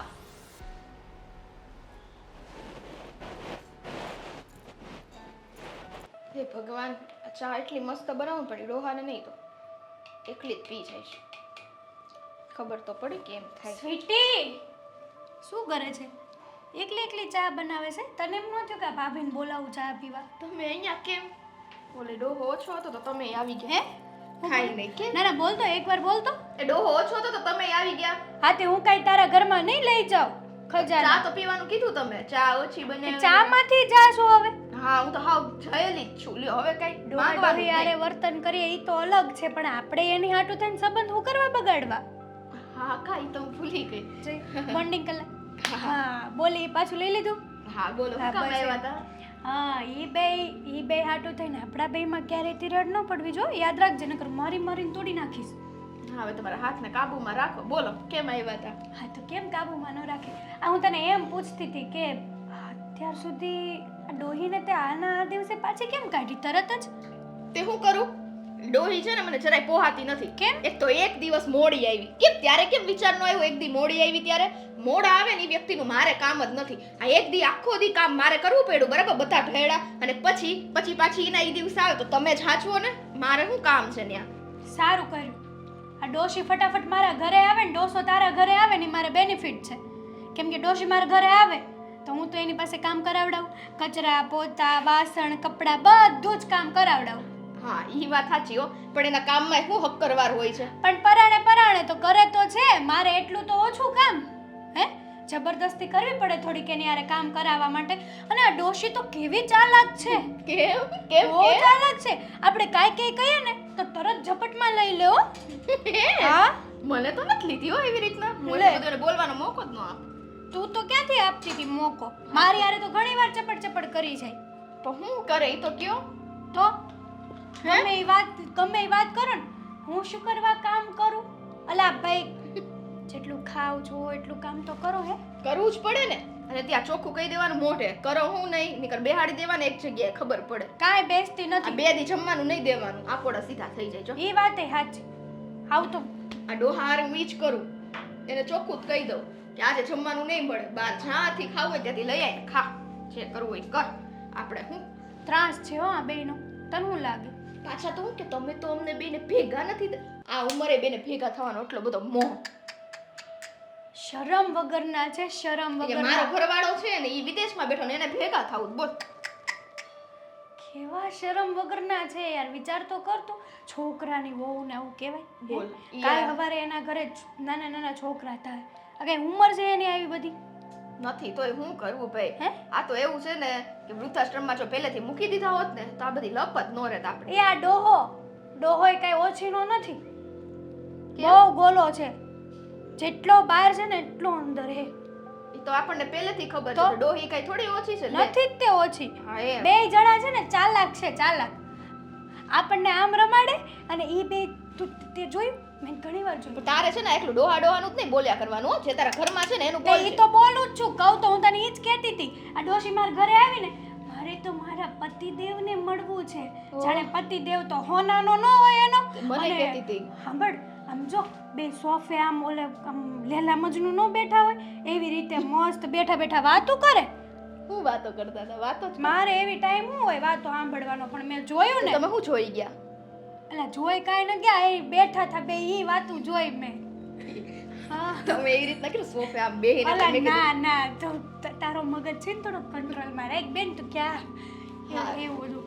હે ભગવાન, આ ચા એટલી મસ્ત બનાવું પણ ડોહાને નહીં તો એકલી જ પી જઈશ. ખબર તો પડી કેમ થાય. સ્વીટી શું કરે છે? એકલી એકલી ચા બનાવે છે? તને એમ ન થયું કે આ ભાભીને બોલાવું ચા પીવા? તમે અહીંયા કેમ? ઓલે ડોહો ઓછો હતો તો તમે આવી ગયા. હે ખાઈ નહીં કે? ના ના બોલતો, એકવાર બોલતો. એ ડોહો ઓછો હતો તો તમે આવી ગયા. હા તે હું કાંઈ તારા ઘરમાં નહીં લઈ જાઉં ચા ખજાના. તો પીવાનું કીધું તમે, ચા ઓછી બને. ચામાંથી જાશો હવે? હા હું તો હાવ જયેલી જ છું. લ્યો હવે કઈ ડોહી યારે વર્તન કરીએ ઈ તો અલગ છે, પણ આપણે એની હાટું થઈને સંબંધ હું કરવા બગાડવા? હા કાઈ તો હું ભૂલી ગઈ. બોન્ડિંગ કલા. હા બોલી પાછું લઈ લીધું. હા બોલો હા, કામ બસ આવ્યા એમ. હતા? હા ઈ બે હાટું થઈને આપણા બેયમાં ક્યારેય તિરાડ ન પડવી જો, યાદ રાખજે નકર મારીને તોડી નાખીશ. હા હવે તમારા હાથને કાબુમાં રાખો. બોલો કેમ આવ્યા હતા? હા તો કેમ કાબુમાં ન રાખે? આ હું તને એમ પૂછતી હતી કે અત્યાર સુધી આ ડોહીને તે આના આ દિવસે પાછી કેમ કાઢી તરત જ? તે હું કરું? ડોહી છે ને મને જરાય પોહાતી નથી. કેમ? એક તો એક દિવસ મોડી આવી. કેમ ત્યારે કેમ વિચાર ન આવ્યો એક દી મોડી આવી ત્યારે? મોડા આવે ને એ વ્યક્તિનું મારે કામ જ નથી. આ એક દી આખો દી કામ મારે કરવું પડ્યું બરાબર, બધા ઢેડા, અને પછી પાછી એના એ દિવસ આવે તો તમે જ હાચવો ને. મારે શું કામ છે ત્યાં? સારું કર્યું. આ ડોશી ફટાફટ મારા ઘરે આવે ને ડોસો તારા ઘરે આવે ને ઈ મારે બેનિફિટ છે. કેમ કે ડોશી મારા ઘરે આવે તો હું તો એની પાસે કામ કરાવડાવું. કચરા પોતા વાસણ કપડાં બધું જ કામ કરાવડાવું. હા ઈ વાત સાચી હો, પણ એના કામમાં શું હક્કરવાર હોય છે. પણ પરાણે તો કરે તો છે. મારે એટલું તો ઓછું કામ હે? જબરદસ્તી કરવી પડે થોડીક એની હારે કામ કરાવવા માટે. અને આ ડોશી તો કેવી ચાલાક છે. કેમ કેમ બહુ ચાલાક છે. આપણે કાંઈ કહીએ ને તો તરત ઝપટમાં લઈ લે હો. હા મને તો નથી લીધી હો એવી રીતના. હું લે. બધાને બોલવાનો મોકો જ ન આપું. તું તો ક્યાંથી આપતી હતી મોકો? મારી હારે તો ઘણી વાર ચપટ કરી જાય. તો હું કરે ઈ તો કયો. તો ગમે એ વાત કરો ને, હું શું કરવા કામ કરું? અલા ભાઈ જેટલું ખાવ છો એટલું કામ તો કરો હે. કરવું જ પડે ને. અને ત્યાં ચોખ્ખું કહી દેવાનું મોઢે, કરો હું નહીં, નીકળ બેહાડી દેવાને એક જગ્યાએ, ખબર પડે. કાંઈ બેસતી આ નથી. 2 દી જમવાનું નહીં દેવાનું, આપોડા સીધા થઈ જાય જો. એ વાતે સાચી. આવ તો આ ડોહા હારે હું ઈ જ કરું. એને ચોખ્ખું જ કહી દઉં કે આજે જમવાનું નહીં મળે, બહાર જ્યાંથી ખાવું હોય ત્યાંથી લઈ આવીને ખા, જે કરવું હોય કર. આપણે હું ત્રાસ છે હો આ બેયનો. તને શું લાગે? પાછા તો હું કે તમે તો અમને બેને ભેગા નથી આ ઉંમરે બેને ભેગા થવાનો એટલો બધો મોહ. શરમ વગરના છે, શરમ કે વગરના. મારો ઘરવાળો છે ને ઈ વિદેશમાં બેઠો ને એને ભેગા થાવું બોલ. કેવા શરમ વગરના છે યાર. વિચાર તો કરતો. છોકરાની વહુ ને આવું કહેવાય? બોલ. કાલ સવારે એના ઘરે નાના છોકરા થાય. આ કઈ ઉંમર છે એની આવી બધી? નથી તોય હું કરવું ભાઈ. હે? આ તો એવું છે ને કે વૃદ્ધાશ્રમમાં જો પહેલેથી મૂકી દીધા હોત ને તો આ બધી લપત ન રહેત આપણે. એ આ ડોહો એ કઈ ઓછીનો નથી. બહુ ગોલો છે. જેટલો બહાર છે ને એટલો અંદર હે. ઈ તો આપણને પહેલેથી ખબર તો? છે. ડોહી કઈ થોડી ઓછી છે લે. નથી જ તે ઓછી. હા એમ. બે જણા છે ને ચાલાક છે, ચાલાક. આપણને આમ રમાડે અને ઈ બે તે જોયું મેં ઘણી વાર જોયું. પણ તારે છે ને એકલું ડોહા ડોહાનું જ નહીં બોલ્યા કરવાનું હો. જે તારા ઘરમાં છે ને એનું તે બોલ. ઈ તો બોલું જ છું. કહું તો હું તને ઈ જ કહેતી હતી. આ ડોશી મારા ઘરે આવીને મારે તો મારા પતિદેવને મળવું છે. જાણે પતિદેવ તો હોનાનો ન હોય એનો. મને અને કહેતી હતી. સાંભળ, આમ જો બે સોફે આમ ઓલે આમ લેલા મજનુ ન બેઠા હોય એવી રીતે મસ્ત બેઠા બેઠા વાતો કરે. હું વાતો કરતા હતા વાતો જ. મારે એવી ટાઈમ હું હોય વાતો સાંભળવાનો, પણ મેં જોયું ને તમે શું જોઈ ગયા? એટલે જોઈ કાંઈ ન ગયા, એ બેઠા થા બે ઈ વાતું જોઈ મેં. હા તમે એવી રીતના કીધું સોફે આમ બેહીને અલા તમે કીધું. ના તો તારો મગજ છે ને થોડો કંટ્રોલમાં રાખ બેન. તું ક્યાં એવું બધું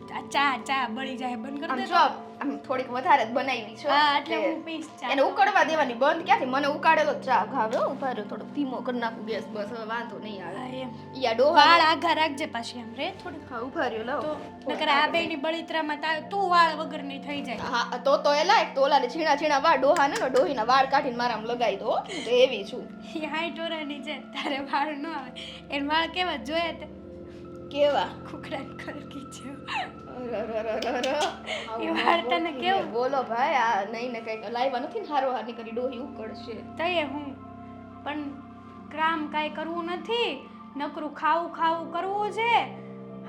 ચા બળી જાય બંધ કરી આમ દે. જો આમ થોડીક વધારે જ બનાવી છે. હા એટલે હું પીશ ચા. એને ઉકળવા દેવાની બંધ ક્યાંથી? મને ઉકાળેલો જ ચા ભાવે હો. ઉભા રહ્યો, થોડો ધીમો કરી નાખું ગેસ. બસ હવે વાંધો નહીં આવે. હા, એમ. યા ડોહા વાળ આઘા રાખજે પાછી આમ રે થોડું. હા ઉભા રહ્યો લાવો. તો નકર આ બેની બળિત્રામાં તું વાળ વગરની થઈ જાય. હા તો એલા એક તો ઓલાને ઝીણા ઝીણા વાળ ડોહા ને ડોહીના વાળ કાઢીને મારામાં લગાવી દો. હું તો એવી છું. એ હાઈ ટોરાની છે, તારે વાળ ન આવે. એને વાળ કેવા જોયા તે કેવા? કુકડા ખલકી છે. એ વાળ તને કેવું? બોલો ભાઈ, આ નહીં ને કઈક લાવ્યા નથી ને હારો હારની કરી ડોહી ઉકળશે. તઈએ હું પણ કામ કાંઈ કરવું નથી, નકરું ખાવું ખાવું કરવું છે.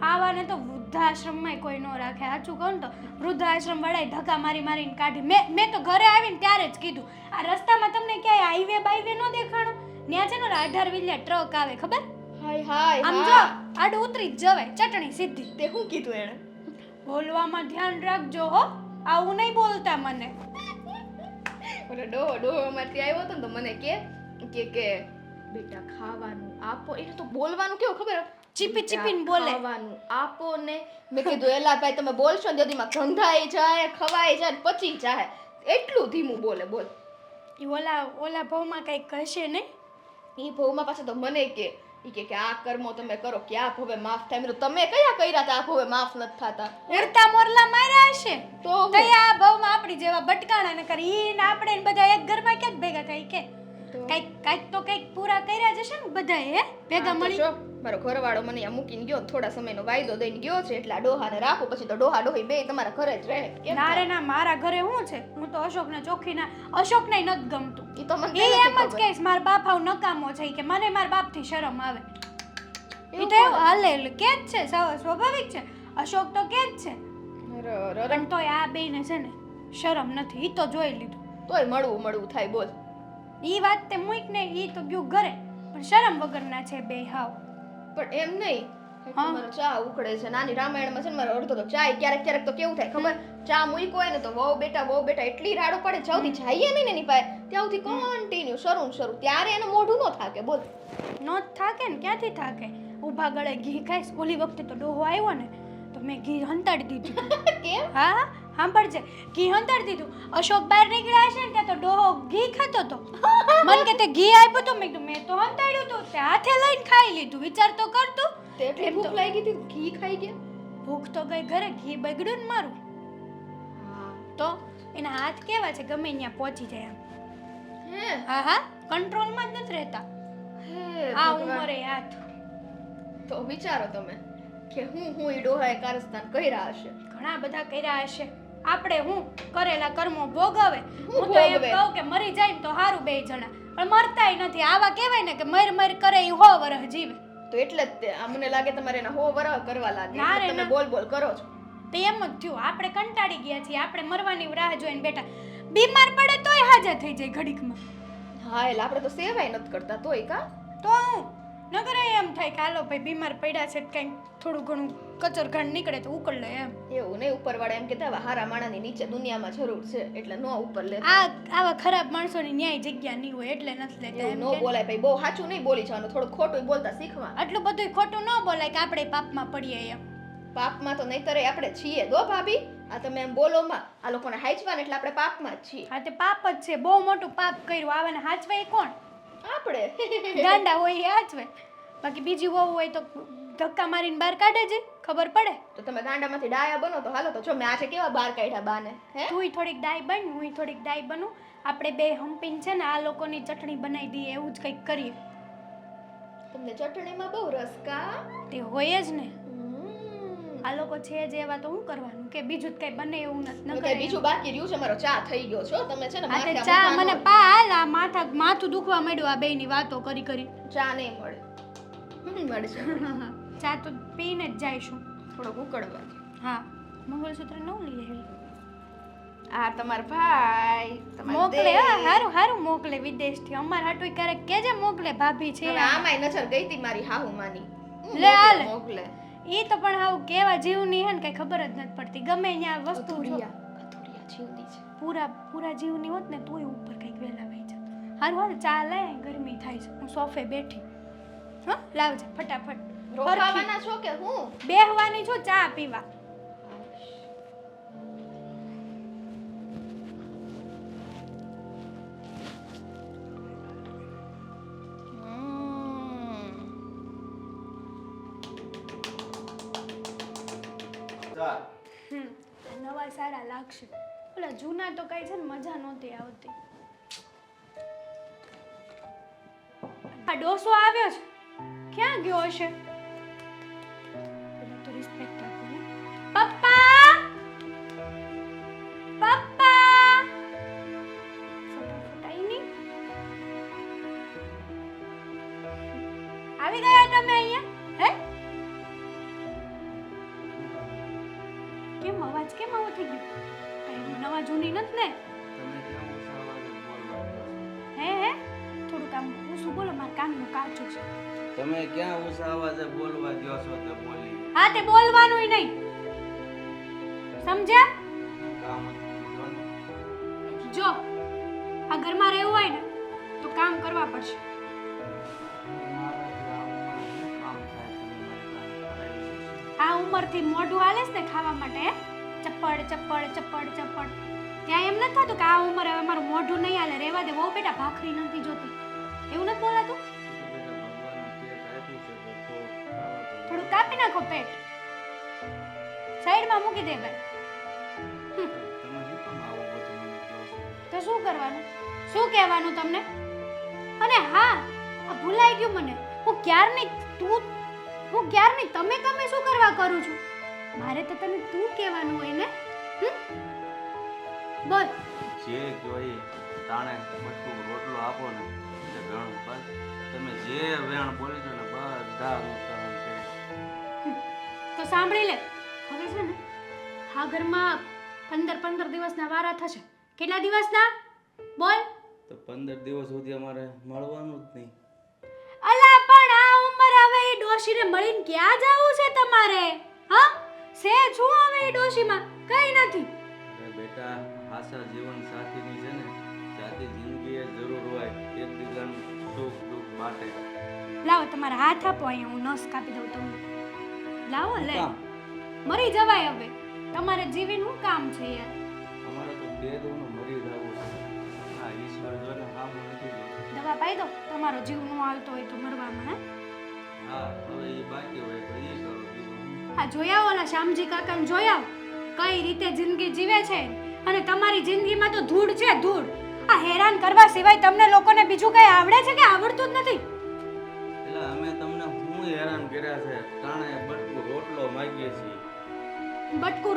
ખાવાને તો વૃદ્ધાશ્રમમાં કોઈ ન રાખે. સાચું કહું ને તો વૃદ્ધાશ્રમ વાળાએ ધક્કા મારી મારીને કાઢી. મેં તો ઘરે આવીને ત્યારે જ કીધું, આ રસ્તામાં તમને ક્યાંય હાઈવે બાઈવે ન દેખાણો? ત્યાં છે ને 18 વ્હીલર ટ્રક આવે ખબર? હાય હાય આમ જો આડું ઉતરી જ જવાય, ચટણી સીધી. તે શું કીધું એને? બોલવામાં ધ્યાન રાખજો હો, આવું નહીં બોલતા મને. ઓલો ડોહો અમારથી આવ્યો હતો ને તો મને કે બેટા ખાવાનું આપો. એને તો બોલવાનું કેવું ખબર? ચીપી ચીપીને બોલે. ખાવાનું આપો ને. મેં કીધું એલા ભાઈ તમે બોલશો ને દીદીમાં ગંધાઈ જાય, ખવાઈ જાય, પચી જાય. એટલું ધીમું બોલે. બોલ. ઈ ઓલા ભાવમાં કંઈક કહેશે નહીં. ઈ ભવમાં પાછા તો મને કે આ કર્મો તમે કરો કે આ ભવે માફ થાય. મેં કીધું, તમે કયા કર્યા તા આ ભવે માફ નથી થતા? ઉડતા મોરલા માર્યા હશે તો હું? તઈ આ ભાવમાં આપણી જેવા બટકાણા ન કરી. ઈ ને આપણે ને બધા એક ઘરમાં ક્યાં ભેગા થાય કે કાંઈક તો કંઈક પૂરા કર્યા જશે ને બધાએ હે ભેગા હા, તો મળી. જો, મારો ઘરવાળો મને અહીંયા મૂકીને ગયો, થોડા સમયનો વાયદો દઈને ગયો છે, એટલે આ ડોહાને રાખો. પછી તો ડોહા ડોહી બે તમારા ઘરે જ રહે. કેમ? ના રે ના, મારા ઘરે શું છે? હું તો અશોકને ચોખ્ખીના અશોકને નથી ગમતું. ઈ તો મને એ પહેલેથી એમ જ ખબર. કહીશ મારા બાપ હાવ નકામો છે કે મને મારા બાપથી શરમ આવે. ઈ તો એવું હાલે કે જ છે, સ્વાભાવિક છે. અશોક તો કે જ છે. પણ તોય આ બેયને છે ને શરમ નથી. ઈ તો જોઈ લીધું. તોય મળવું થાય. બોલ. ઈ વાત તે મૂક ને, ઈ તો ગયું ઘરે, પણ શરમ વગરના છે બે હાવ. પણ એમ નહીં. હા. મારો ચા ઉકળે છે. નાની રામાયણમાં છે ને મારો અડધો તો ચા ક્યારેક તો કેવું થાય ખબર? ચા મૂક્યો હોય ને તો વહુ બેટા એટલી રાડો પડે, જ્યાંથી જઈએ નહીં ને એની પાસે ત્યાંથી કન્ટિન્યુ શરૂ ત્યારે એનું મોઢું ન થાકે. બોલ. નો થાકે ને, ક્યાંથી થાકે? ઊભા ગળે ઘી ખાઈશ. ઓલી વખતે તો ડોહો આવ્યો ને તો મેં ઘી હંતાડી દીધું. કેમ? હા સાંભળજે, ઘી હંતાડી દીધું. અશોક બહાર નીકળ્યા હશે ને ત્યાં તો ડોહો ઘી ખાતો તો. મને કે તે ઘી આપ્યું તો મેં કીધું મેં તો હંતાડ્યું તો, તે હાથે લઈને ખાઈ લીધું. વિચાર તો કર તું. તે એટલી ભૂખ લાગી હતી ઘી ખાઈ ગયા? ભૂખ તો ગઈ ઘરે, ઘી બગડ્યું ને મારું. તો એના હાથ કેવા છે, ગમે ત્યાં પહોંચી જાય આમ. હે હા કંટ્રોલમાં જ નથી રહેતા. હે આ ભગવાન. ઉંમરે હાથ. તો વિચારો તમે કે હું ઈ ડોહાએ કારસ્તાન કર્યા હશે. ઘણા બધા કર્યા હશે. આપણે હું કરેલા કર્મો ભોગવે. હું હું તો એમ ભોગવે? કહું કે મરી જાય ને તો સારું બે જણા, પણ મરતાય નથી. આવા કહેવાય ને કે મર કરે ઈ 100 વર્ષ જીવે. તો એટલે જ તે આ મને લાગે તમારે એના 100 વરહ કરવા લાગે. ના એટલે રે તમે ના. બોલ કરો છો. તો એમ જ થયું. આપણે કંટાળી ગયા છીએ. આપણે મરવાની રાહ જોઈને બેઠા. બીમાર પડે તોય હાજર થઈ જાય ઘડીકમાં. હા એટલે આપણે તો સેવાય નથી કરતા તોય કા. તો હું નગર એમ થાય કે હાલો ભાઈ બીમાર પડ્યા છે, કંઈક થોડું ઘણું કચર ઘાણ નીકળે તો ઉકળ લે એમ. એવું નહીં. ઉપરવાળા એમ કહેતા હારા માણાની નીચે દુનિયામાં જરૂર છે એટલે નો ઉપર લે. આવા ખરાબ માણસોની ન્યાય જગ્યા નહીં હોય એટલે નથી લેતા. એવું એમ નો કે બોલાય ભાઈ. બહુ સાચું નહીં બોલી જવાનું, થોડું ખોટું બોલતા શીખવા. આટલું બધું ખોટું ન બોલાય કે આપણે પાપમાં પડીએ એમ. પાપમાં તો નહીતરે આપણે છીએ દો ભાભી. આ તમે એમ બોલોમાં આ લોકોને હાચવાને એટલે આપણે પાપમાં જ છીએ. હા તે પાપ જ છે. બહુ મોટું પાપ કર્યું. આવાને હાચવે એ કોણ? આપણે ગાંડા હોય એ હાચવે. બાકી બીજી વહુ હોય તો ધક્કા મારીને બહાર કાઢે છે, ખબર પડે. તો તમે ગાંડામાંથી ડાયા બનો તો હાલો. તો જો મેં આજે કેવા બાર કાઢ્યા બાને. હે તુંય થોડીક ડાય બન, હુંય થોડીક ડાય બનું. આપણે બે હંપીને છે ને આ લોકોની ચટણી બનાવી દઈએ, એવું જ કંઈક કરીએ. તમને ચટણીમાં બહુ રસ કા? તે હોય જ ને. આ લોકો છે જે એવા તો હું કરવાનું કે બીજું જ કઈ બને એવું નથી ન તો કરે કઈ બીજું બાકી રહ્યું છે? મારો ચા થઈ ગયો છો તમે છે ને આ તે માથે ચા મૂકવાનો. મને પા હાલ આ માથું દુખવા માંડ્યું આ બેયની વાતો કરી કરી ચા નહીં મળે. મળશે ચા તો પીને જ જઈશું થોડોક ઉકળવા. હા મંગળસૂત્ર ન લઈ આવી આ તમારા ભાઈ તમારા મોકલે દેર. હા હારું હારું મોકલે વિદેશથી અમાર હાટું ક્યારેક કેજે મોકલે ભાભી છે હવે આમાંય નજર ગઈ હતી મારી હાહુમાની. લે હાલ. મોકલે. ઈ તો પણ હાવ કેવા જીવની હે ને કઈ ખબર જ નથી પડતી ગમે ત્યાં વસ્તુ જો કથોડિયા જીવની છે. પૂરા જીવની હોત ને તોય ઉપર કઈક વેલા વહી જત હારું હાલ ચા લે ગરમી થાય છે હું સોફે બેઠી હા લાવજે ફટાફટ રોકાવાના છો કે હું? બેહવાની છું ચા પીવા નવા સારા લાગશે ઓલા જૂના તો કઈ છે ને મજા નહોતી આવતી આ ડોસો આવ્યો છે ક્યાં ગયો હશે પેલા તો રિસ્પેક્ટ આપો ને પપ્પા પપ્પા ફટાફટ આઈ ની આવી ગયા તમે અહીંયા હે કેમ અવાજ કેમ આવો થઈ ગયો કઈ નવા જૂની નથી ને તમે કેમ ઉસાવાને બોલવા છો? હે થોડું કામ ઓછું બોલો મારા કામનું કાચું છે તમે ક્યાં ઉષા અવાજે બોલવા ગયો છો તો બોલી હા તે બોલવાનુંય નહીં સમજ્યા કામ હતું ને. જો આ ઘરમાં રહેવું હોય ને તો કામ કરવા પડશે મારાથી આ ઉંમરે શું કામ થાય તમે મારી પાસે કરાવી દેશો? આ ઉંમરથી મોઢું હાલેસ ને ખાવા માટે હે? ચપ્પડ ચપ્પડ ચપ્પડ ચપ્પડ ત્યાં એમ નથી થતું કે આ ઉંમરે હવે મારું મોઢું નહીં હાલે રહેવા દે બહુ બેટા ભાખરી નથી જોતી એવું નથી બોલાતું થોડું કાપી નાખો પેટ સાઈડમાં મૂકી દે ભાઈ તો શું કરવાનું શું કહેવાનું તમને અને હા આ ભૂલાઈ ગયું મને હું ક્યારની તમે શું કરવા કરું છું મારે તો તમે તું કહેવાનું હોય ને બોલ જે કહેવાય તાણે બટકું રોટલો આપો ને એટલે ઘણું બસ તમે જે વેણ બોલી દો ને બધા હું સહન કરીશ. તો સાંભળી લે હવે છે ને હા ઘરમાં 15 દિવસના વારા થશે કેટલા દિવસના બોલ તો 15 દિવસ સુધી અમારે મળવાનું જ નહીં. અલા પણ આ ઉંમર હવે એ ડોશીને મળીને ક્યાં જાવું છે તમારે હા સે છું હવે એ ડોશીમાં કઈ નથી અરે બેટા આશા જીવન સાથીની છે ને સાથી જિંદગીએ જરૂર હોય એકબીજાનું સુખ દુઃખ માટે. લાવો તમારા હાથ આપો અહીંયા હું નસ કાપી દઉં તમને લાવો લે કામ મરી જવાય હવે તમારે જીવીને શું કામ છે યાર અમારે તો બે દોનું મરી જવું છે. હા ઈશ્વર જોને સામું નથી જોતું. દવા પાઈ દો તમારો જીવ નો હાલતો હોય તો મરવામાં હે હા હવે એ બાકી હોય તો એ કરો બીજું હું. આ જોયા ઓલા શ્યામજી કાકાને જોયા કઈ રીતે જિંદગી જીવે છે અને તમારી જિંદગીમાં તો ધૂળ છે ધૂળ આ હેરાન કરવા સિવાય તમને લોકોને બીજું કઈ આવડે છે કે આવડતું જ નથી એટલે અમે તમને હું હેરાન કર્યા છે તાણે બટકું રોટલો માંગીએ છીએ. બટકું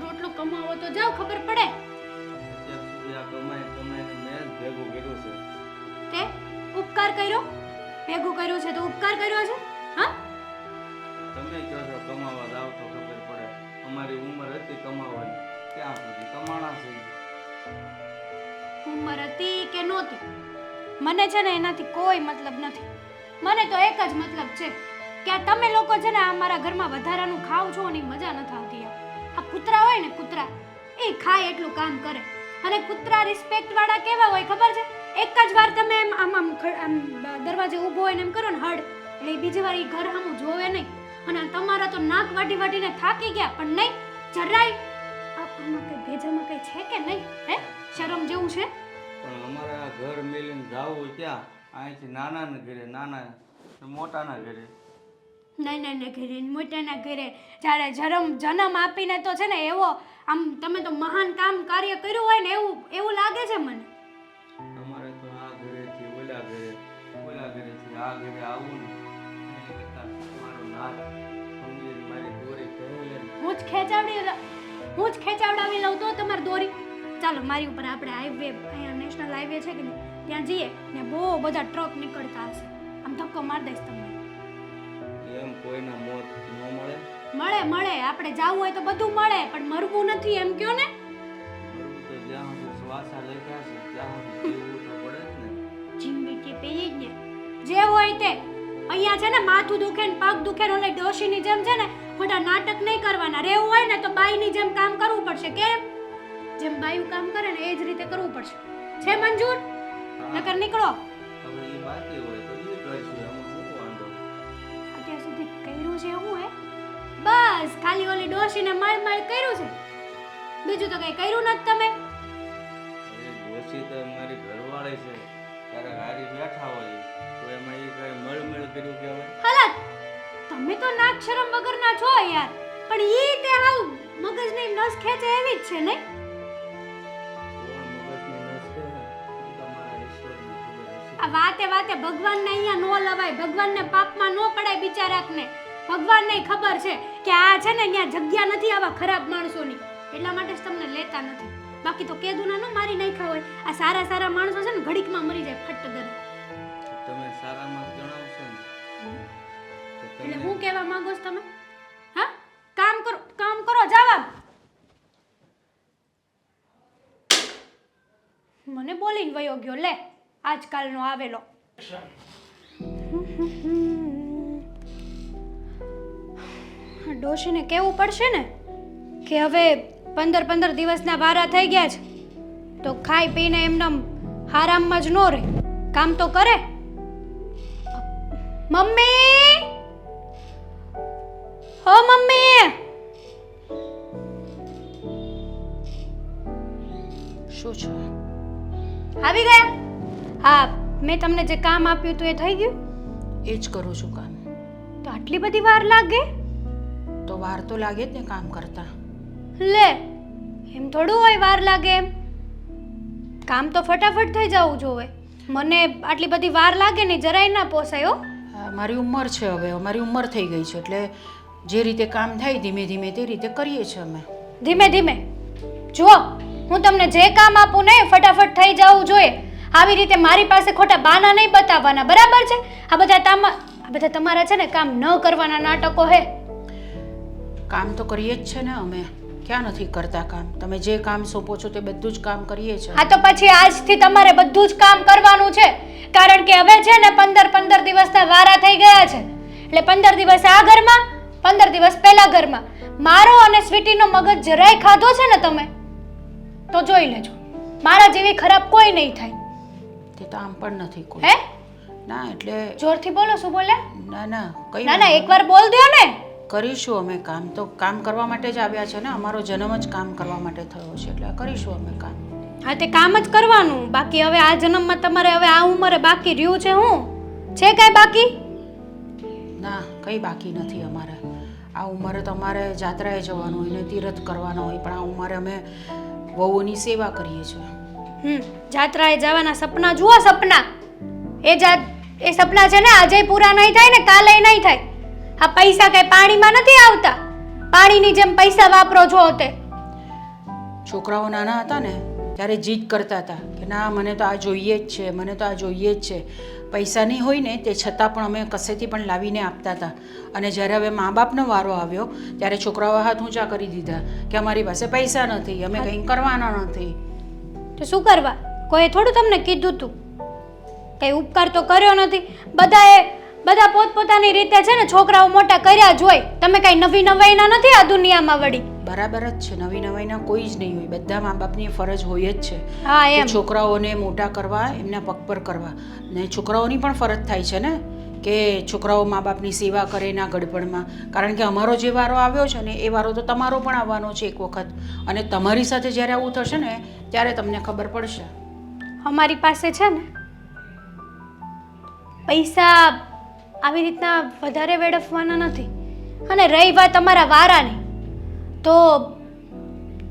રોટલો કમાવો તો જાવ ખબર પડે અત્યાર સુધી આ કમાઈને મેં જ ભેગું કર્યું છે. તે ઉપકાર કર્યો ભેગું કર્યું છે તો ઉપકાર કર્યો છે હા તમે કહો છો કમાવા જાવ તો ખબર પડે. અમારી ઉંમર હતી કમાવાની ત્યાં સુધી કમાણા છે. ઉંમર હતી કે નહોતી મને છે ને એનાથી કોઈ મતલબ નથી મને તો એક જ મતલબ છે કે આ તમે લોકો છે ને અમારા ઘરમાં વધારાનું ખાવ છો ને ઈ મજા નથી આવતી આ કૂતરા હોય ને કૂતરા એ ખાય એટલું કામ કરે અને કૂતરા રિસ્પેક્ટ વાળા કેવા હોય ખબર છે એક જ વાર તમે એમ આમ દરવાજે ઊભો હોય ને એમ કરો ને હડ એટલે ઈ બીજી વાર ઈ ઘર સામું જોવે નહીં અને તમારા તો નાક વાટીને થાકી ગયા પણ નહીં જરાય આમાં કઈ ભેજામાં કઈ છે કે નહીં હે શરમ જેવું છે પણ અમારે આ ઘર મેલીને જાવું ક્યાં અહીંથી નાનાના ઘરે નાના મોટાના ઘરે. નાના ઘરે મોટાના ઘરે જ્યારે જન્મ આપીને તો છે ને એવો આમ તમે તો મહાન કામ કાર્ય કર્યું હોય ને એવું લાગે છે મને અમારે તો આ ઘરેથી ઓલા ઘરેથી આ ઘરે આવવું ને એની કરતાં મારો નાથ સમજી મારી દોરી કહી લે. હું જ ખેંચાવડાવી લઉં તો તમારી દોરી. ચાલો મારી ઉપર આપણે હાઈવે, અહીંયા નેશનલ હાઈવે છે કે નહીં, ત્યાં જઈએ ને બહુ બધા ટ્રક નીકળતા હશે, આમ ધક્કો મારી દઈશ તમને. એમ કોઈના મોત ન મળે. મળે આપણે જાવું હોય તો બધું મળે, પણ મરવું નથી એમ કયો ને. મરવું તો જ્યાં સુધી શ્વાસા લખ્યા છે ત્યાં સુધી જીવવું તો પડે જ ને. જિંદગી પેલી જ ને જે હોય તે. અહીંયા છે ને માથું દુખે ને પગ દુખે ને ઓલી ડોશીની જેમ છે ને ખોટા નાટક નહીં કરવાના. રહેવું હોય ને તો બાઈની જેમ કામ કરવું પડશે. કેમ? જેમ બાયું કામ કરે ને એ જ રીતે કરવું પડશે. છે મંજૂર? નકર નીકળો. હવે એ બાકી હોય તો એ કરશું, એમાં શું વાંધો. અત્યાર સુધી કર્યું છે એવું હે? બસ ખાલી ઓલી ડોશીને માળ કર્યું છે, બીજું તો કઈ કર્યું નથી તમે. એ ડોશી તો મારી ઘરવાળી છે, ત્યારે હારી બેઠા હોય તો એમાં એ કઈ મળમેળ કર્યું કહેવાય. હાલત તમે તો નાક શરમ વગરના છો યાર. પણ ઈ તે હાવ મગજની નસ ખેંચે એવી જ છે નહીં? કોણ મગજની નસ છે ને એ તમારા ઈશ્વરને ખબર હશે. આ વાતે ભગવાનને અહીંયા નો લવાય, ભગવાનને પાપમાં નો પડાય બિચારાકને. ભગવાનને ખબર છે કે આ છે ને અહીંયા જગ્યા નથી આવા ખરાબ માણસોની, એટલા માટે જ તમને લેતા નથી. બાકી તો કેદુના નો મારી નાખ્યા હોય. આ સારા માણસો છે ને ઘડીકમાં મરી જાય ફટ દરે. તમે સારામાં જણાવશો ને તો એટલે તમે હું કહેવા માંગો છો તમે? હા, કામ કરો જવાબ. મને બોલીને વયો ગયો લે આજકાલનો આવેલો. ડોશીને કહેવું પડશે ને કે હવે 15 દિવસના વારા થઈ ગયા છે તો ખાઈ પીને એમના આરામમાં જ નો રહે, કામ તો કરે. મમ્મી, હો મમ્મી. શું છે? આવી ગયા? હા, મેં તમને જે કામ આપ્યું હતું એ થઈ ગયું? એ જ કરું છું કામ. તો આટલી બધી વાર લાગે? તો વાર તો લાગે જ ને કામ કરતા. લે, એમ થોડું હોય વાર લાગે એમ. કામ તો ફટાફટ થઈ જવું જોવે. મને આટલી બધી વાર લાગે ને જરાય ના પોસાય હો. મારી ઉંમર છે, હવે અમારી ઉંમર થઈ ગઈ છે એટલે જે રીતે કામ થાય ધીમે ધીમે તે રીતે કરીએ છીએ અમે. ધીમે જુઓ, હું તમને જે કામ આપું ને ફટાફટ થઈ જવું જોઈએ. આવી રીતે મારી પાસે ખોટા બાના નહીં બતાવવાના, બરાબર છે? આ બધા તમારા છે ને કામ ન કરવાના નાટકો હે. કામ તો કરીએ જ છે ને અમે, ક્યાં નથી કરતા કામ? તમે જે કામ સોંપો છો તે બધું જ કામ કરીએ છીએ. હા, તો પછી આજથી તમારે બધું જ કામ કરવાનું છે, કારણ કે હવે છે ને 15 દિવસના વારા થઈ ગયા છે. એટલે 15 દિવસ આ ઘરમાં, 15 દિવસ પેલા ઘરમાં. મારો અને સ્વીટીનો મગજ જરાય ખાધો છે ને તમે તો જોઈ લેજો, મારા જેવી ખરાબ કોઈ નહીં થાય. તે તો આમ પણ નથી કોઈ. હે? ના એટલે જોરથી બોલો. શું બોલ્યા? ના કઈ ના એકવાર બોલ દો ને. કરીશું અમે કામ, તો કામ કરવા માટે જ આવ્યા છે ને. અમારો જન્મ જ કામ કરવા માટે થયો છે એટલે કરીશું અમે કામ. હા, તે કામ જ કરવાનું. બાકી હવે આ જન્મમાં તમારે હવે આ ઉંમરે બાકી રહ્યું છે હું? છે કાંઈ બાકી? ના, કંઈ બાકી નથી અમારે. આ ઉંમરે તમારે જાત્રાએ જવાનું હોય ને તીરથ કરવાનો હોય, પણ આ ઉંમરે અમે વહુની સેવા કરીએ છીએ. જાત્રાએ જવાના સપના જુઓ. સપના એ સપના છે ને આજે પૂરા નહીં થાય ને કાલે નહીં થાય. આ પૈસા કઈ પાણીમાં નથી આવતા. પાણીની જેમ પૈસા વાપરો છો તે. છોકરાઓ નાના હતા ને ત્યારે જીદ કરતા હતા કે ના મને તો આ જોઈએ જ છે, મને તો આ જોઈએ જ છે. પૈસા નહીં હોય ને તે છતાં પણ અમે કશેથી પણ લાવીને આપતા હતા. અને જ્યારે હવે મા બાપનો વારો આવ્યો ત્યારે છોકરાઓ હાથ ઊંચા કરી દીધા કે અમારી પાસે પૈસા નથી, અમે કંઈ કરવાના નથી. તો શું કરવા? કોઈ થોડું તમને કીધું તું? કઈ ઉપકાર તો કર્યો નથી. બધા પોતપોતાની રીતે છે ને છોકરાઓ મોટા કર્યા જ હોય. તમે કઈ નવી નવાઈના નથી આ દુનિયામાં વળી. બરાબર જ છે, નવી નવાઈના કોઈ જ નહીં હોય. બધા મા બાપની ફરજ હોય જ છે હા, કે એમ છોકરાઓને મોટા કરવા, એમના પગ પર કરવા. ને છોકરાઓની પણ ફરજ થાય છે ને કે છોકરાઓ મા બાપની સેવા કરે ના ગડપણમાં. કારણ કે અમારો જે વારો આવ્યો છે ને એ વારો તો તમારો પણ આવવાનો છે એક વખત. અને તમારી સાથે જ્યારે આવું થશે ને ત્યારે તમને ખબર પડશે. અમારી પાસે છે ને પૈસા આવી રીતના વધારે વેડફવાના નથી. અને રહી વાત તમારા વારાની, તો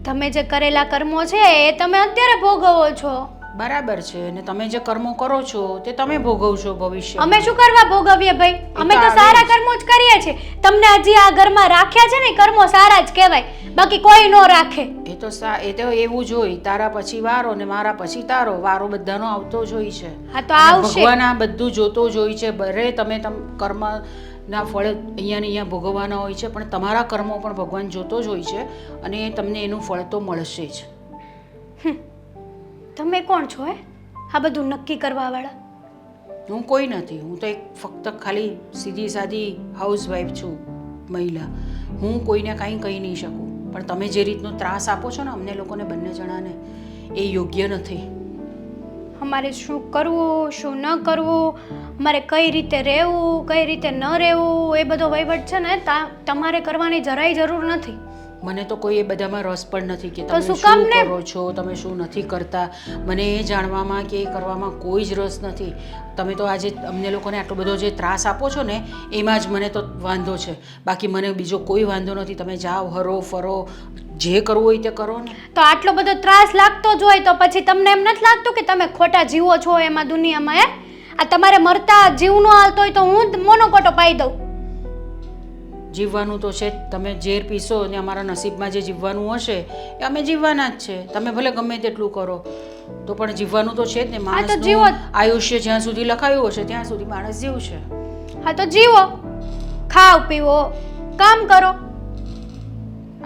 તમે જે કરેલા કર્મો છે એ તમે અત્યારે ભોગવો છો. બરાબર છે અને તમે જે કર્મો કરો છો તે તમે ભોગવશો ભવિષ્ય. અમે શું કરવા ભોગવીએ ભાઈ? અમે તો આવે સારા જ. કર્મો જ કરીએ છીએ. તમને હજી આ ઘરમાં રાખ્યા છે ને, એ કર્મો સારા જ કહેવાય, બાકી કોઈ નો રાખે. એ તો એવું જ હોય, તારા પછી વારો ને મારા પછી તારો વારો બધાનો આવતો જ હોય છે. હા તો અને આવશે. ભગવાન આ બધું જોતો જ હોય છે. ભલે તમે કર્મના ફળ અહીંયા ને અહીંયા ભોગવવાના હોય છે, પણ તમારા કર્મો પણ ભગવાન જોતો જ હોય છે અને તમને એનું ફળ તો મળશે જ. તમે કોણ છો હે આ બધું નક્કી કરવા વાળા? હું કોઈ નથી, હું તો એક ફક્ત ખાલી સીધી સાદી હાઉસવાઈફ છું, મહિલા. હું કોઈને કાંઈ કહી નહીં શકું, પણ તમે જે રીતનો ત્રાસ આપો છો ને અમને લોકોને બંને જણાને, એ યોગ્ય નથી. અમારે શું કરવું શું ન કરવું, અમારે કઈ રીતે રહેવું કઈ રીતે ન રહેવું, એ બધો વહીવટ છે ને તમારે કરવાની જરાય જરૂર નથી. મને તો કોઈ એ બધામાં રસ પણ નથી કે તો તમે શું શું કામ ને? કરો છો, તમે શું નથી કરતા. મને એ જાણવામાં કે એ કરવામાં કોઈ જ રસ નથી. તમે તો આજે અમને લોકોને આટલો બધો જે ત્રાસ આપો છો ને એમાં જ મને તો વાંધો છે, બાકી મને બીજો કોઈ વાંધો નથી. તમે જાઓ, હરો ફરો, જે કરવું હોય તે કરો ને. તો આટલો બધો ત્રાસ લાગતો જ હોય તો પછી તમને એમ નથી લાગતું કે તમે ખોટા જીવો છો એમાં દુનિયામાં? આ તમારે મરતા જીવનો હાલતો હોય તો હું મોનોકોટો પાઈ દઉં. જીવવાનું તો છે જ. તમે ઝેર પીશો અને અમારા નસીબમાં જે જીવવાનું હશે એ અમે જીવવાના જ છે. તમે ભલે ગમે તેટલું કરો તો પણ જીવવાનું તો છે જ ને. હા તો જીવો. માણસનું આયુષ્ય જ્યાં સુધી લખાયું હશે ત્યાં સુધી માણસ જીવશે. હા તો જીવો, ખાઓ પીવો, કામ કરો.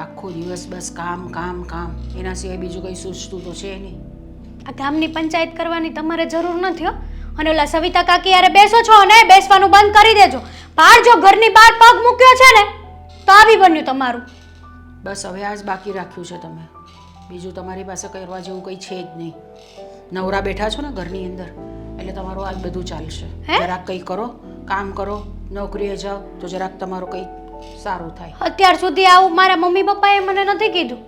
આખો દિવસ બસ કામ કામ કામ, એના સિવાય બીજું કંઈ સૂચતું તો છે નહીં. આ ગામની પંચાયત કરવાની તમારે જરૂર નથી હો. અને ઓલા સવિતા કાકી યારે બેસો છો ને, બેસવાનું બંધ કરી દેજો. બહાર જો ઘરની બહાર પગ મૂક્યો છે ને તો આવી બન્યું તમારું. બસ હવે આ જ બાકી રાખ્યું છે તમે, બીજું તમારી પાસે કરવા જેવું કંઈ છે જ નહીં. નવરા બેઠા છો ને ઘરની અંદર એટલે તમારું આ જ બધું ચાલશે. જરાક કંઈ કરો, કામ કરો, નોકરીએ જાઓ તો જરાક તમારું કંઈ સારું થાય. અત્યાર સુધી આવું મારા મમ્મી પપ્પાએ મને નથી કીધું,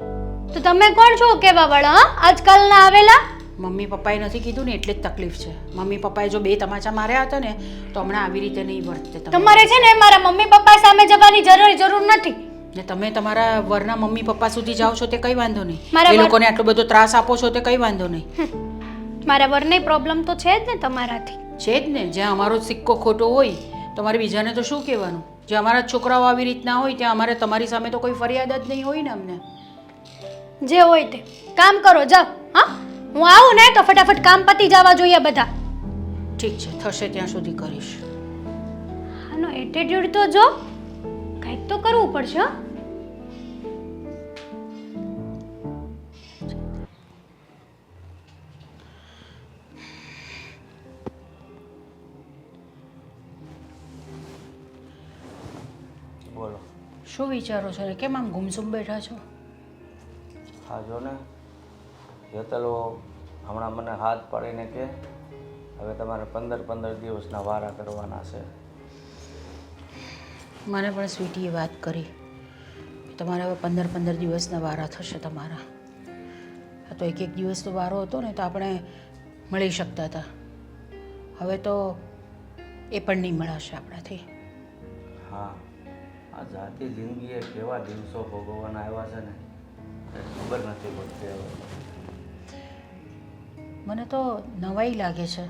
તો તમે કોણ છો કહેવા વાળા? આજકાલના આવેલા મમ્મી પપ્પાએ નથી કીધું ને એટલે જ તકલીફ છે. મમ્મી પપ્પાએ જો 2 તમાચા માર્યા હતા ને તો હમણાં આવી રીતે નહીં વર્તે. તમારે છે ને મારા મમ્મી પપ્પા સામે જવાની જરૂર નથી. ને તમે તમારા વરના મમ્મી પપ્પા સુધી જાઓ છો તે કઈ વાંધો નહીં. મારા એ વર- લોકોને આટલો બધો ત્રાસ આપો છો તે કઈ વાંધો નહીં. મારા વરને પ્રોબ્લેમ તો છે જ ને તમારાથી. છે જ ને. જ્યાં અમારો સિક્કો ખોટો હોય તો અમારે બીજાને તો શું કહેવાનું? જે અમારા છોકરાઓ આવી રીતના હોય ત્યાં અમારે તમારી સામે તો કોઈ ફરિયાદ જ નહીં હોય ને અમને. જે હોય તે કામ કરો, જાઓ. હા, હું આવું ને તો ફટાફટ કામ પતી જવા જોઈએ બધા. ઠીક છે, થશે ત્યાં સુધી કરીશ. આનો એટીટ્યુડ તો જો, કંઈક તો કરવું પડશે. હો બોલો. શું વિચારો છો ને કેમ આમ ગુમસુમ બેઠા છો? હા જો ને, હેતલો હમણાં મને હાથ પાડીને કે હવે તમારે 15 દિવસના વારા કરવાના છે. મને પણ સ્વીટીએ વાત કરી, તમારે હવે 15 દિવસના વારા થશે તમારા. આ તો એક દિવસનો વારો હતો ને તો આપણે મળી શકતા હતા. હવે તો એ પણ નહીં મળાશે આપણાથી. હા, આ જાતિ જિંદગીએ કેવા દિવસો ભોગવવાના આવ્યા છે ને એ ખબર નથી પડતી હવે. મને તો નવાઈ લાગે છે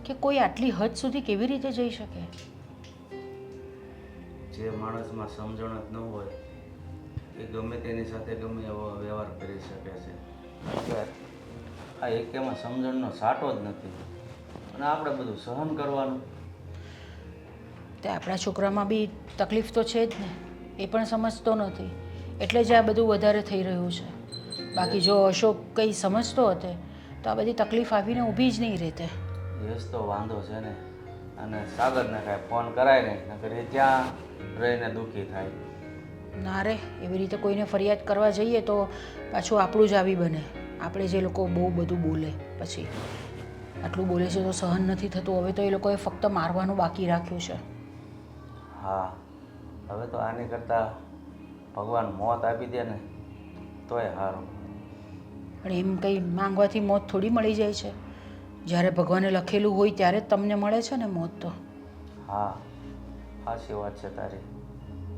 કે કોઈ આટલી હદ સુધી કેવી રીતે જઈ શકે. જે માણસમાં સમજણ જ ન હોય એ ગમે તેની સાથે ગમે એવો વ્યવહાર કરી શકે છે. એટલે આ એકેમાં સમજણનો સાટો જ નથી અને આપણે બધું સહન કરવાનું. તે આપણા છોકરામાં બી તકલીફ તો છે જ ને, એ પણ સમજતો નથી એટલે જ આ બધું વધારે થઈ રહ્યું છે. બાકી જો અશોક કંઈ સમજતો હતો તો આ બધી તકલીફ આવીને ઊભી જ નહીં રહેતે. યશ તો વાંધો છે ને, અને સાગરને કાંઈ ફોન કરાય નહીં, નકર એ ત્યાં રહીને દુઃખી થાય. ના રે, એવી રીતે કોઈને ફરિયાદ કરવા જઈએ તો પાછું આપણું જ આવી બને. આપણે જે લોકો બહુ બધું બોલે પછી આટલું બોલે છે તો સહન નથી થતું. હવે તો એ લોકોએ ફક્ત મારવાનું બાકી રાખ્યું છે. હા, હવે તો આની કરતાં ભગવાન મોત આપી દે ને તોય સારું. પણ એમ કંઈ માંગવાથી મોત થોડી મળી જાય છે. જ્યારે ભગવાને લખેલું હોય ત્યારે જ તમને મળે છે ને મોત તો. હા, સાચી વાત છે તારી.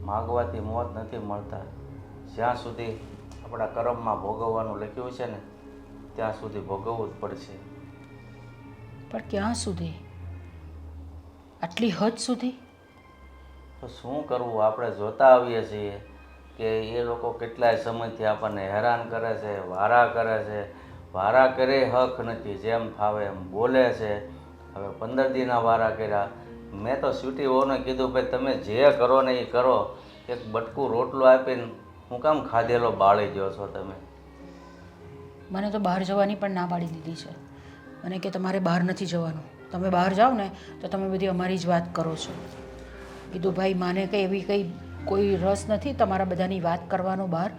માગવાથી મોત નથી મળતા. જ્યાં સુધી આપણા કર્મમાં ભોગવવાનું લખ્યું છે ને ત્યાં સુધી ભોગવવું જ પડશે. પણ ક્યાં સુધી? આટલી હદ સુધી? તો શું કરવું? આપણે જોતા આવીએ છીએ કે એ લોકો કેટલાય સમયથી આપણને હેરાન કરે છે, વારા કરે છે. વારા કરે હક નથી, જેમ ફાવે એમ બોલે છે. હવે 15 દીના વારા કર્યા. મેં તો સ્વીટી વહુને કીધું, ભાઈ તમે જે કરો ને એ કરો, એક બટકું રોટલો આપીને હું કામ ખાધેલો બાળી ગયો છો તમે? મને તો બહાર જવાની પણ ના પાડી દીધી છે અને કે તમારે બહાર નથી જવાનું. તમે બહાર જાઓ ને તો તમે બધી અમારી જ વાત કરો છો. કીધું ભાઈ માને કંઈ એવી કંઈ કોઈ રસ નથી તમારા બધાની વાત કરવાનો બહાર.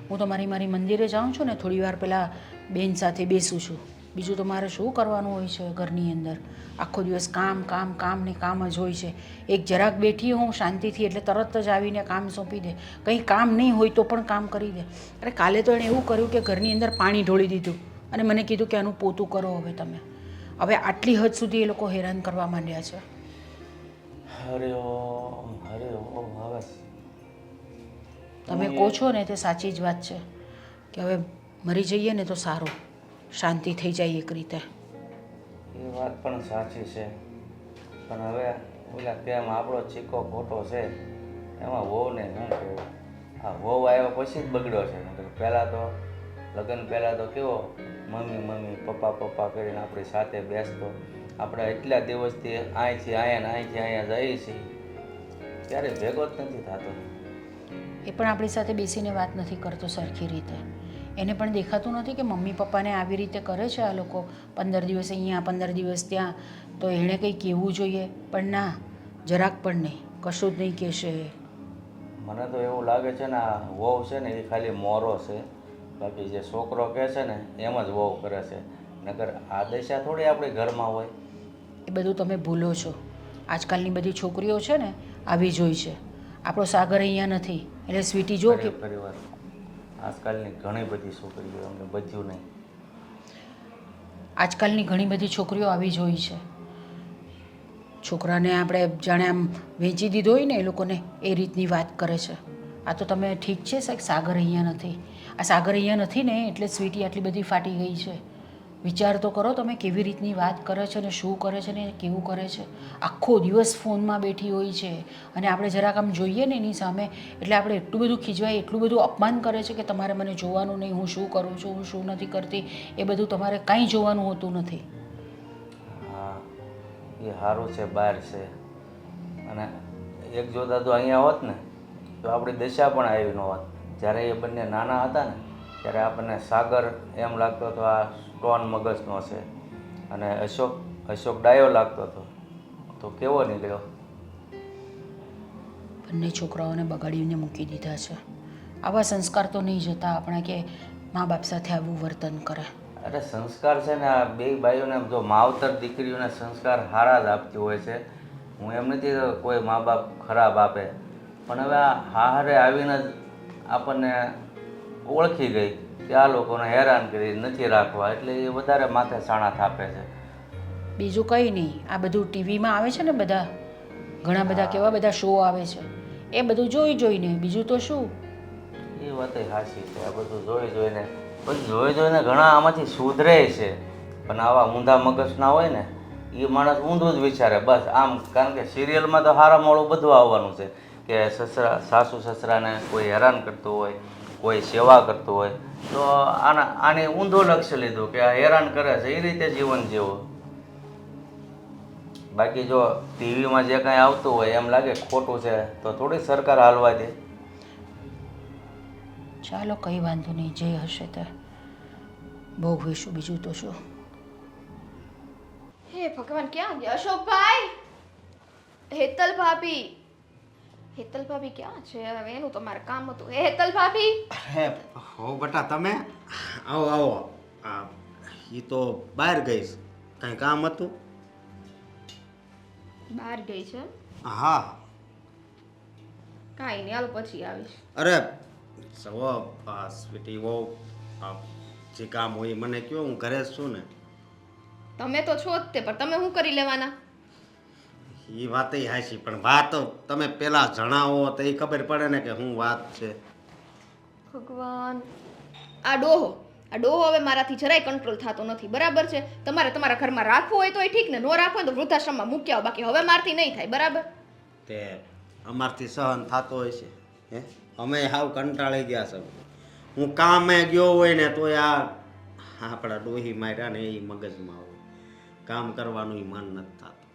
હું તો મારી મંદિરે જાઉં છું ને થોડી વાર પહેલાં બેન સાથે બેસું છું. બીજું તો મારે શું કરવાનું હોય છે ઘરની અંદર? આખો દિવસ કામ કામ કામ ને કામ જ હોય છે. એક જરાક બેઠી હું શાંતિથી એટલે તરત જ આવીને કામ સોંપી દે. કંઈ કામ નહીં હોય તો પણ કામ કરી દે. અરે કાલે તો એણે એવું કર્યું કે ઘરની અંદર પાણી ઢોળી દીધું અને મને કીધું કે આનું પોતું કરો હવે તમે. હવે આટલી હદ સુધી એ લોકો હેરાન કરવા માંડ્યા છે. હરે ઓમ હરે ઓમ. હવે તમે કહો છો ને તે સાચી જ વાત છે કે હવે મરી જઈએ ને તો સારું, શાંતિ થઈ જાય એક રીતે. એ વાત પણ સાચી છે, પણ હવે ઓલા કેમ આપણો ચીકો ખોટો છે એમાં વહુને શું કહેવું? આ વહુ આવ્યા પછી જ બગડ્યો છે. નહીંતર પહેલાં તો લગ્ન પહેલાં તો કેવો મમ્મી મમ્મી પપ્પા પપ્પા કરીને આપણી સાથે બેસતો. આપણે એટલા દિવસથી અહીંથી અહીંયા જઈએ છીએ ત્યારે ભેગો જ નથી થતો. એ પણ આપણી સાથે બેસીને વાત નથી કરતો સરખી રીતે. એને પણ દેખાતું નથી કે મમ્મી પપ્પાને આવી રીતે કરે છે આ લોકો, 15 દિવસ અહીંયા 15 દિવસ ત્યાં. તો એણે કંઈ કહેવું જોઈએ, પણ ના, જરાક પણ નહીં, કશું જ નહીં કહેશે. મને તો એવું લાગે છે ને આ વહુ છે ને એ ખાલી મોરો છે, બાકી જે છોકરો કહે છે ને એમ જ વહુ કરે છે. નકર આ દશા થોડી આપણી ઘરમાં હોય. એ બધું તમે ભૂલો છો. આજકાલની બધી છોકરીઓ છે ને આવી જ હોય છે. આપણો સાગર અહીંયા નથી એટલે સ્વીટી જો કે પરિવાર આજકાલની ઘણી બધી છોકરીઓ, અમને બધું નહીં. આજકાલની ઘણી બધી છોકરીઓ આવી જ હોય છે. છોકરાને આપણે જાણે આમ વેચી દીધો હોય ને એ લોકોને એ રીતની વાત કરે છે. આ તો તમે ઠીક છે સાહેબ, સાગર અહીંયા નથી. આ સાગર અહીંયા નથી ને એટલે સ્વીટી આટલી બધી ફાટી ગઈ છે. વિચાર તો કરો તમે કેવી રીતની વાત કરે છે ને શું કરે છે ને કેવું કરે છે. આખો દિવસ ફોનમાં બેઠી હોય છે અને આપણે જરાક આમ જોઈએ ને એની સામે એટલે આપણે એટલું બધું ખીજવાય, એટલું બધું અપમાન કરે છે કે તમારે મને જોવાનું નહીં, હું શું કરું છું, હું શું નથી કરતી, એ બધું તમારે કાંઈ જોવાનું હોતું નથી. હા, એ સારું છે બહાર છે. અને એક જોતા તો અહીંયા હોત ને તો આપણી દશા પણ આવી ન હોત. જ્યારે એ બંને નાના હતા ને ત્યારે આપણને સાગર એમ લાગતો હતો આ સ્ટોન મગજનો છે, અને અશોક ડાયો લાગતો હતો. તો કેવો નીકળ્યો? બંને છોકરાઓને બગાડીને મૂકી દીધા છે. આવા સંસ્કાર તો નહીં જતા આપણે કે મા બાપ સાથે આવું વર્તન કરે. અરે સંસ્કાર છે ને આ બે ભાઈઓને જો માવતર દીકરીઓને સંસ્કાર સારા જ આપતી હોય છે. હું એમ નથી કે કોઈ મા બાપ ખરાબ આપે, પણ હવે આ હારે આવીને જ આપણને ઓળખી ગઈ કે આ લોકોને હેરાન કરી નથી રાખવા, એટલે એ વધારે માથે સાણા થાપે છે. બીજું કંઈ નહીં, આ બધું ટીવીમાં આવે છે ને બધા ઘણા બધા કેવા બધા શો આવે છે એ બધું જોઈને બીજું તો શું. એ વાત સાચી છે. આ બધું જોઈને પછી જોઈને ઘણા આમાંથી સુધરે છે, પણ આવા ઊંધા મગજના હોય ને એ માણસ ઊંધું જ વિચારે બસ આમ. કારણ કે સિરિયલમાં તો હારા મોડું બધું આવવાનું છે કે સાસુ સસરાને કોઈ હેરાન કરતું હોય, કોઈ સેવા કરતું હોય, તો આને ઊંધો લક્ષ્ય લીધું કે આ હેરાન કરે છે એ રીતે જીવન જીવો. બાકી જો ટીવીમાં જે કાંઈ આવતું હોય એમ લાગે ખોટું છે તો થોડી સરકાર હાલવા દે. ચાલો કંઈ વાંધો નહીં, જે હશે તે ભોગવીશું, બીજું તો શું. હે ભગવાન, ક્યાં ગયા અશોકભાઈ? હેતલ ભાભી ક્યાં છે? હવે એનું તમારે કામ હતું. હે હેતલ ભાભી. હે હો બેટા, તમે આવો. એ તો બહાર ગઈશ, કાંઈ કામ હતું? બહાર ગઈ છે? હા. કાંઈ નહીં, હાલો પછી આવીશ. અરે સવો સ્વીટી બહુ જે કામ હોય એ મને કહો, હું ઘરે જ છું ને. તમે તો છો જ તે, પણ તમે શું કરી લેવાના? એ વાત હાચી, પણ વાત તમે પેલા જણાવો તો એ ખબર પડે ને કે શું વાત છે. ભગવાન, આ ડોહો આ ડોહો હવે મારાથી જરાય કંટ્રોલ થતો નથી, બરાબર છે? તમારે તમારા ઘરમાં રાખવો હોય તો એ ઠીક ને, નો રાખવો હોય તો વૃદ્ધાશ્રમમાં મૂકી આવો, બાકી હવે મારથી નહીં થાય, બરાબર? તે અમારથી સહન થતો હોય છે હે? અમે હાવ કંટાળી ગયા છે. હું કામે ગયો હોય ને તોય આપણા ડોહી માર્યા ને એ મગજમાં હોય, કામ કરવાનું મન નથી થતું.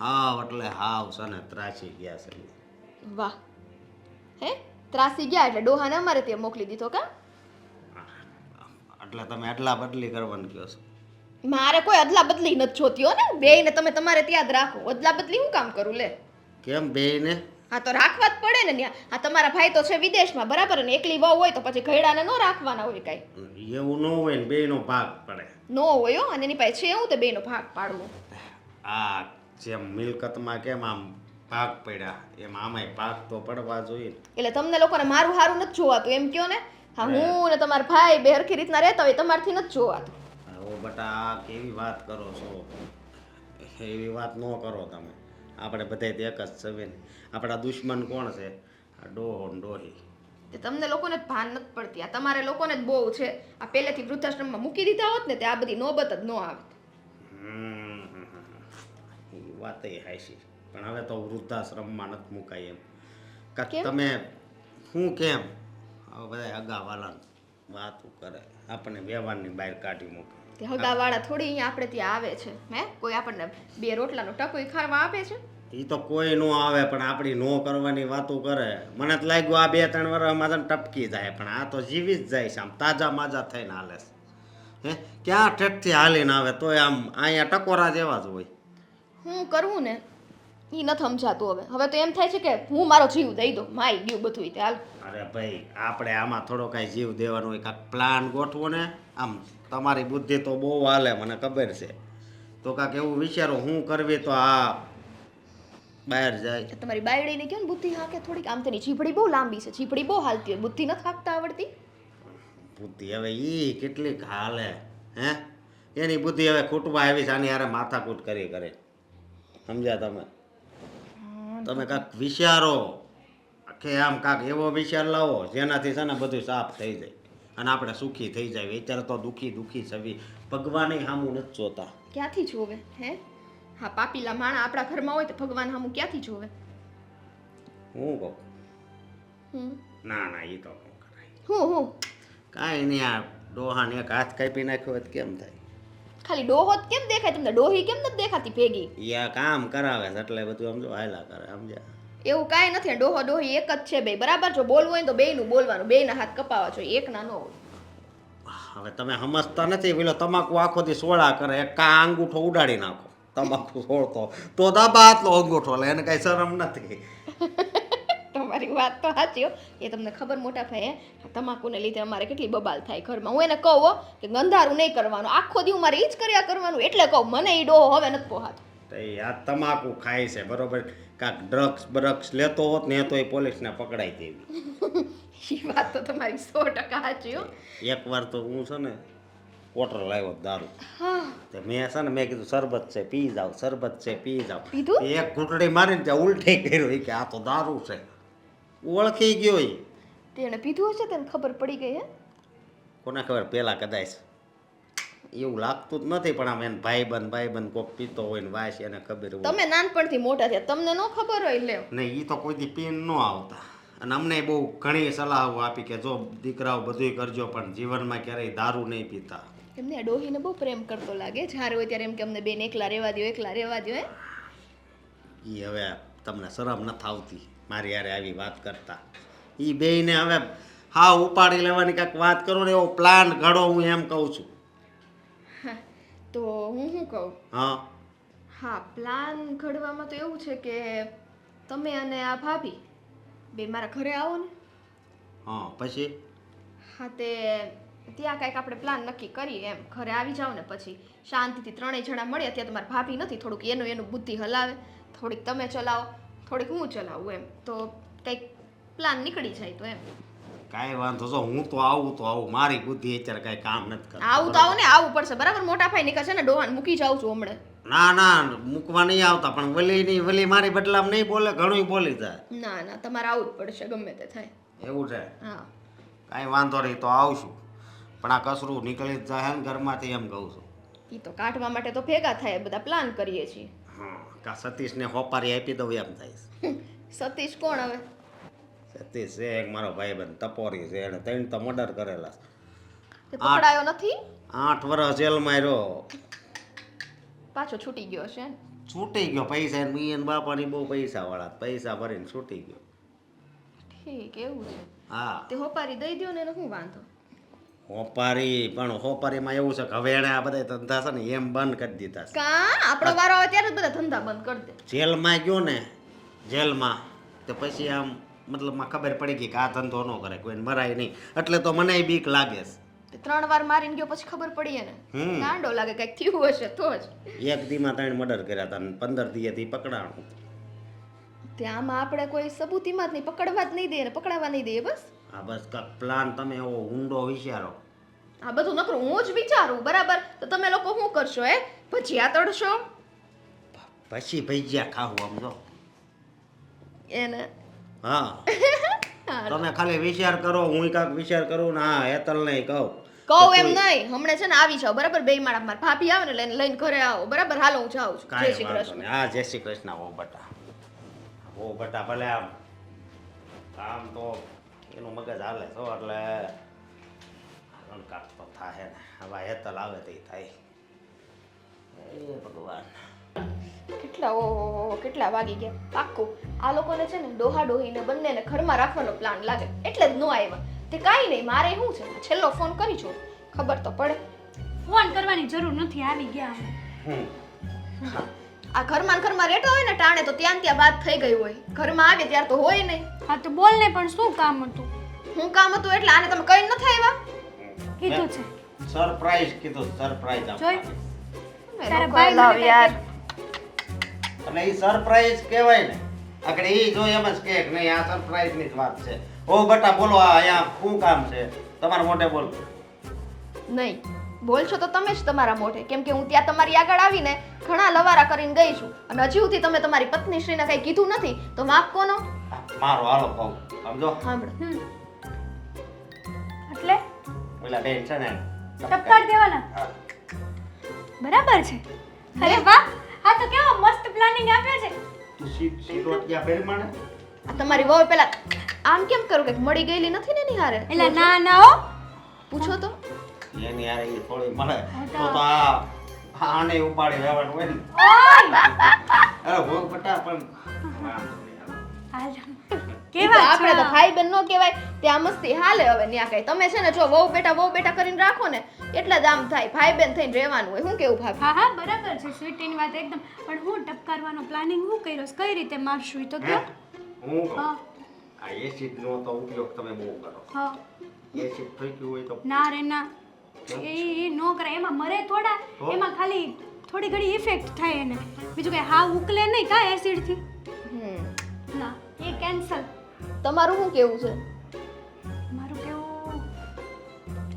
હાવ એટલે હાવ છે ને ત્રાસી ગયા છે. વાહ, હે ત્રાસી ગયા એટલે ડોહાને અમારે ત્યાં મોકલી દીધો કા? એટલે તમે અદલા બદલી કરવાનું કહો છો? મારે કોઈ અદલા બદલી નથી જોતી હો ને, બેયને તમે તમારે ત્યાં જ રાખો. અદલા બદલી હું કામ કરું લે? કેમ બેયને? હા તો રાખવા જ પડે ને ત્યાં. આ તમારા ભાઈ તો છે વિદેશમાં, બરાબર ને? એકલી વહુ હોય તો પછી ઘરડાને ન રાખવાના હોય કાંઈ. એવું ન હોય ને બેયનો ભાગ પડે. નો હોય હો, અને એની પાસે છે એવું તે બેયનો ભાગ પાડવો. આ જેમ મિલકતમાં કેમ આમ ભાગ પડ્યા એમ આમાંય ભાગ તો પડવા જોઈએ ને. એટલે તમને લોકોને મારું સારું નથી જોવાતું એમ કયો ને? હા, હું ને તમારા ભાઈ બે હરખી રીતના રહેતા હોય તમારથી નથી જોવાતું. ઓ બટા આ કેવી વાત કરો છો? એવી વાત ન કરો તમે. આપણે બધા એક જ છે ને. આપણા દુશ્મન કોણ છે? આ ડોહો ને ડોહી. તે તમને લોકોને ભાન નથી પડતી. આ તમારે લોકોને જ બહુ છે. આ પહેલેથી વૃદ્ધાશ્રમમાં મૂકી દીધા હોત ને તે આ બધી નોબત જ ન આવત. એ વાત એ હાચી, પણ હવે તો વૃદ્ધાશ્રમમાં નથી મુકાય એમ. કાક કેમ? તમે શું કેમ હવે બધા અગાવાલા વાતું કરે, આપણને વ્યવહારની બહાર કાઢી મૂકે. તે હગાવાળા થોડી અહીંયા આપણે ત્યાં આવે છે? હે કોઈ આપણને બે રોટલાનો ટકો ખાવા આપે છે? એ તો કોઈ નો આવે પણ આપણી નો કરવાની વાતો કરે. મને તો લાગ્યું આ 2-3 વર્ષમાં તો ટપકી જાય, પણ આ તો જીવી જ જાય છે. આમ તાજા માજા થઈને હાલે છે. હે ક્યાં ઠેઠથી હાલીને આવે તોય આમ અહીંયા ટકોરા જેવા જ હોય. હું કરવું ને એ નથી સમજાતું હવે. હવે તો એમ થાય છે કે હું મારો જીવ દઈ દઉં, મારી ગયું બધું તે હાલ. અરે ભાઈ આપણે આમાં થોડો કાંઈ જીવ દેવાનો હોય, કાંઈક પ્લાન ગોઠવો ને. આમ તમારી બુદ્ધિ તો બહુ હાલે, મને ખબર છે. તો કાંઈક એવું વિચારો હું કરવી તો આ બહાર જાય. તમારી બાયડીને કહો ને બુદ્ધિ હાકે થોડીક. આમ તેની ચીપડી બહુ લાંબી છે, ચીપડી બહુ હાલતી હોય, બુદ્ધિ નથી હાંકતા આવડતી. બુદ્ધિ હવે ઈ કેટલીક હાલે હે? એની બુદ્ધિ હવે ખૂટવા આવી છે. આની હારે માથાકૂટ કરી કરે. સમજ્યા તમે? તમે કાંઈક વિચારો કે આમ કાંઈક એવો વિચાર લાવો જેનાથી છે ને બધું સાફ થઈ જાય અને આપણે સુખી થઈ જાય. અત્યારે તો દુઃખી છવી. ભગવાને સામું નથી જોતા. ક્યાંથી જોવે હે? હા, પાપીલા માણા આપણા ઘરમાં હોય તો ભગવાન સામું ક્યાંથી જોવે? હું કહું હમ ના એ તો ન કરાય. હું કાંઈ નહીં. આ ડોહાને એક હાથ કાપી નાખ્યો હોય તો કેમ થાય? ખાલી ડોહો જ કેમ દેખાય તમને? ડોહી કેમ નથી દેખાતી ભેગી? એ આ કામ કરાવે છે એટલે બધું સમજો હાયલા કરે. સમજ્યા? એવું કાંઈ નથી. ડોહો ડોહી એક જ છે બે, બરાબર? જો બોલવું હોય ને તો બેયનું બોલવાનું, બેયના હાથ કપાવા જોઈએ, એકના ન હોય. હવે તમે સમજતા નથી. પેલો તમાકુ આખો દી સોળા કરે, એક કા અંગૂઠો ઉડાડી નાખો તમાકુ સોળતો તો દાબા આટલો અંગૂઠો લે, એને કઈ શરમ નથી. તમારી વાત તો સાચી હો. એ તમને ખબર મોટા ભાઈ હે, તમાકુને લીધે અમારે કેટલી બબાલ થાય ઘરમાં. હું એને કહું હો કે ગંધારું નહીં કરવાનું, આખો દી મારે એ જ કર્યા કરવાનું. એટલે કહું મને એ ડોહો હવે નથી પોહાતો. તો એ આ તમાકુ ખાય છે બરોબર. કાંક ડ્રગ્સ લેતો હોત ને તો એ પોલીસને પકડાઈ દેવી. એ વાત તો તમારી 100% સાચી હો. એકવાર તો હું છે ને કોટર લાવ્યો દારૂ. હા, તે મેં છે ને મેં કીધું શરબત છે પી જાવ, શરબત છે પી જાવ. પીધું? એક ઘૂંટડી મારીને ત્યાં ઉલટી કર્યો. એ કે આ તો દારૂ છે. ઓળખી ગયો એ. તેણે પીધું હશે તેને ખબર પડી ગઈ હે? કોને ખબર, પેલા કદાચ એવું લાગતું જ નથી, પણ આમ એને ભાઈબંધ કોક પીતો હોય ને વાસ એને ખબર હોય. તમે નાનપણથી મોટા થયા, તમને ન ખબર હોય લ્યો. નહીં એ તો કોઈ દી પીન ન આવતા. અને અમને બહુ ઘણી સલાહો આપી કે જો દીકરાઓ બધુંય કરજો પણ જીવનમાં ક્યારેય દારૂ નહીં પીતા. એમને આ ડોહીને બહુ પ્રેમ કરતો લાગે. જ્યારે હોય ત્યારે એમ કે અમને બેન એકલા રહેવા દ્યો, એકલા રહેવા દ્યો. હે એ હવે તમને શરમ નથી આવતી મારી યારે આવી વાત કરતા? એ બેયને હવે હા ઉપાડી લેવાની કાંઈક વાત કરો ને, એવો પ્લાન ઘડો. હું એમ કહું છું. તો હું શું કહું? હા પ્લાન ઘડવામાં તો એવું છે કે તમે અને આ ભાભી બે મારા ઘરે આવો ને. હા પછી હા, તે ત્યાં કાંઈક આપણે પ્લાન નક્કી કરીએ એમ. ઘરે આવી જાઓ ને પછી શાંતિથી ત્રણેય જણા મળીએ. ત્યાં તમારી ભાભી નથી, થોડુંક એનું બુદ્ધિ હલાવે, થોડીક તમે ચલાવો, થોડીક હું ચલાવું એમ. તો કંઈક પ્લાન નીકળી જાય તો એમ. કાંઈ વાંધો જો હું તો આવું. મારી બુદ્ધિ અત્યારે કાંઈ કામ નથી કરતી. આવું તો આવો ને, આવવું પડશે બરાબર. મોટા ભાઈ નીકળશે ને ડોહાને મૂકી જાઉં છું હમણાં. ના મૂકવા નહીં આવતા, પણ વલી મારી બદલામાં નહીં બોલે, ઘણું બોલી જાય. ના તમારે આવવું જ પડશે ગમે તે થાય. એવું છે? હા, કાંઈ વાંધો નહીં તો આવશું. પણ આ કચરું નીકળી જ જાય ને ઘરમાંથી એમ કહું છું. ઈ તો કાઢવા માટે તો ભેગા થાય બધા પ્લાન કરીએ છીએ. હા કા સતીશને હોપારી આપી દઉં એમ થાય. સતીશ કોણ હવે? સતીશ છે એક મારો ભાઈબંધ ટપોરી છે, એને 3 તો મર્ડર કરેલા છે. તે પકડાયો નથી? 8 વર્ષ જેલમાં રહ્યો. પાછો છૂટી ગયો છે. છૂટી ગયો. પૈસા મી અને બાપાની બહુ પૈસાવાળા, પૈસા ભરીને છૂટી ગયો. ઠીક એવું છે. હા તે હોપારી દઈ દ્યો ને એને શું વાંધો? હોપારી, પણ હોપારીમાં એવું છે કે હવે એને આ બધા ધંધા છે ને એમ બંધ કરી દીધા છે. કા આપણો વારો આવે ત્યારે જ બધા ધંધા બંધ કરી દે. જેલમાં ગયો ને, જેલમાં તો પછી આમ મતલબમાં ખબર પડી ગઈ કે આ ધંધો ન કરે, કોઈને મરાય નહીં. એટલે તો મને બીક લાગે છે. તે 3 વાર મારીને ગયો પછી ખબર પડી એને. ગાંડો લાગે કઈક થયું હશે તો જ. એક દીમાં 3 મર્ડર કર્યા હતા ને 15 દીએથી પકડાણું. ત્યાંમાં આપણે કોઈ સબૂતીમાં જ નહીં, પકડવા જ નહીં દે ને પકડાવા નહીં દે બસ. આ બસ કાંક પ્લાન તમે એવો ઊંડો વિચારો. આ બધું નકરું હું જ વિચારું બરાબર. તો તમે લોકો શું કરશો? ભજીયા તળશો પછી ભજીયા ખાવું આમ જો. એને હા તમે ખાલી વિચાર કરો, હું કાંક વિચાર કરું ને હા હેતલ નહીં કહું. કહું એમ નહીં. હમણાં છે ને આવી જાવ બરાબર. બે માળા મારા ભાભી આવે ને લઈને ઘરે આવો બરાબર. હાલો હું જાઉં છું. જય કાંઈ શ્રી વાંધો કૃષ્ણ. નહીં. હા જય શ્રી કૃષ્ણ. ઓ બટા ભલે આમ તો એનું મગજ હાલે છો એટલે કાંક તો થાય ને. હવે હેતલ આવે તે થાય. એ ભગવાન કેટલા ઓહો કેટલા વાગી ગયા. પાક્કું આ લોકોને છે ને ડોહા ડોહીને બંનેને ઘરમાં રાખવાનો પ્લાન લાગે એટલે જ નો આવ્યા. તે કાંઈ નહીં, મારે શું છે છેલ્લો ફોન કરી છું ખબર તો પડે. ફોન કરવાની જરૂર નથી, આવી ગયા અમે. આ ઘરમાં રહેતો હોય ને ટાણે તો ત્યાં વાત થઈ ગઈ હોય. ઘરમાં આવે ત્યારે તો હોય નહીં. હા તો બોલ ને, પણ શું કામ હતું? હું કામ હતું એટલે આને તમે કઈ નથી આવ્યા? કીધું છે સરપ્રાઈઝ કીધું. સરપ્રાઈઝ જોઈ આપવાની. તારા ભાઈ લાવ યાર. એટલે એ સરપ્રાઈઝ કહેવાય ને. આગળ એ જો એમ જ કે નહીં આ સરપ્રાઈઝ ની જ વાત છે. ઓ બટા બોલો, આ અહીંયા શું કામ છે તમારા મોઢે બોલ. નહીં બોલશો તો તમે જ તમારા મોઢે. કેમ કે હું ત્યાં તમારી આગળ આવીને ઘણા લવારા કરીને ગઈ છું અને હજી સુધી તમે તમારી પત્ની શ્રીને કઈ કીધું નથી. તો માફ કોનો? મારો હાલો કહું સમજો. સાંભળો એટલે પેલા બેન છે ને ટપકાર દેવાના. હા. બરાબર છે. અરે વાહ, આ તો કેવો મસ્ત પ્લાનિંગ આપ્યો છે. તું સીટોટિયા પહેર માને. આ તમારી વહુ પેલા આમ કેમ કરું કે મળી ગયેલી નથી ને એની હારે? એટલે ના ના હો, પૂછો તો. એની યાર એ થોડી મળે તો આ આને ઉપાડી લેવાનું હોય ને. અરે ભોગ બટા પણ હાલ કેવા કેવા આપણે તો છો? ભાઈ બેન નો કહેવાય. ત્યાં મસ્તી હાલે હવે ન્યા કઈ. તમે છે ને જો વહુ બેટા કરીને રાખો ને એટલે જ આમ થાય. ભાઈ બેન થઈને રહેવાનું હોય. શું કેવું ભાભી? હા હા બરાબર છે, સ્વીટીની વાત એકદમ. પણ હું ટપકારવાનો પ્લાનિંગ હું કર્યો છે? કઈ રીતે મારશું ઈ તો હે? કયો. હું કહું, હા આ એસિડ નો તો ઉપયોગ તમે બહુ કરો. હા એસિડ થઈ ગયું હોય તો ના રે ના, એ નો કરાય. એમાં મરે થોડા, તો? એમાં ખાલી થોડી ઘણી ઇફેક્ટ થાય એને. બીજું કઈ હાવ ઉકલે નહીં કા એસિડ થી. ના એ કેન્સલ. તમારું શું કેવું છે? મારું કેવું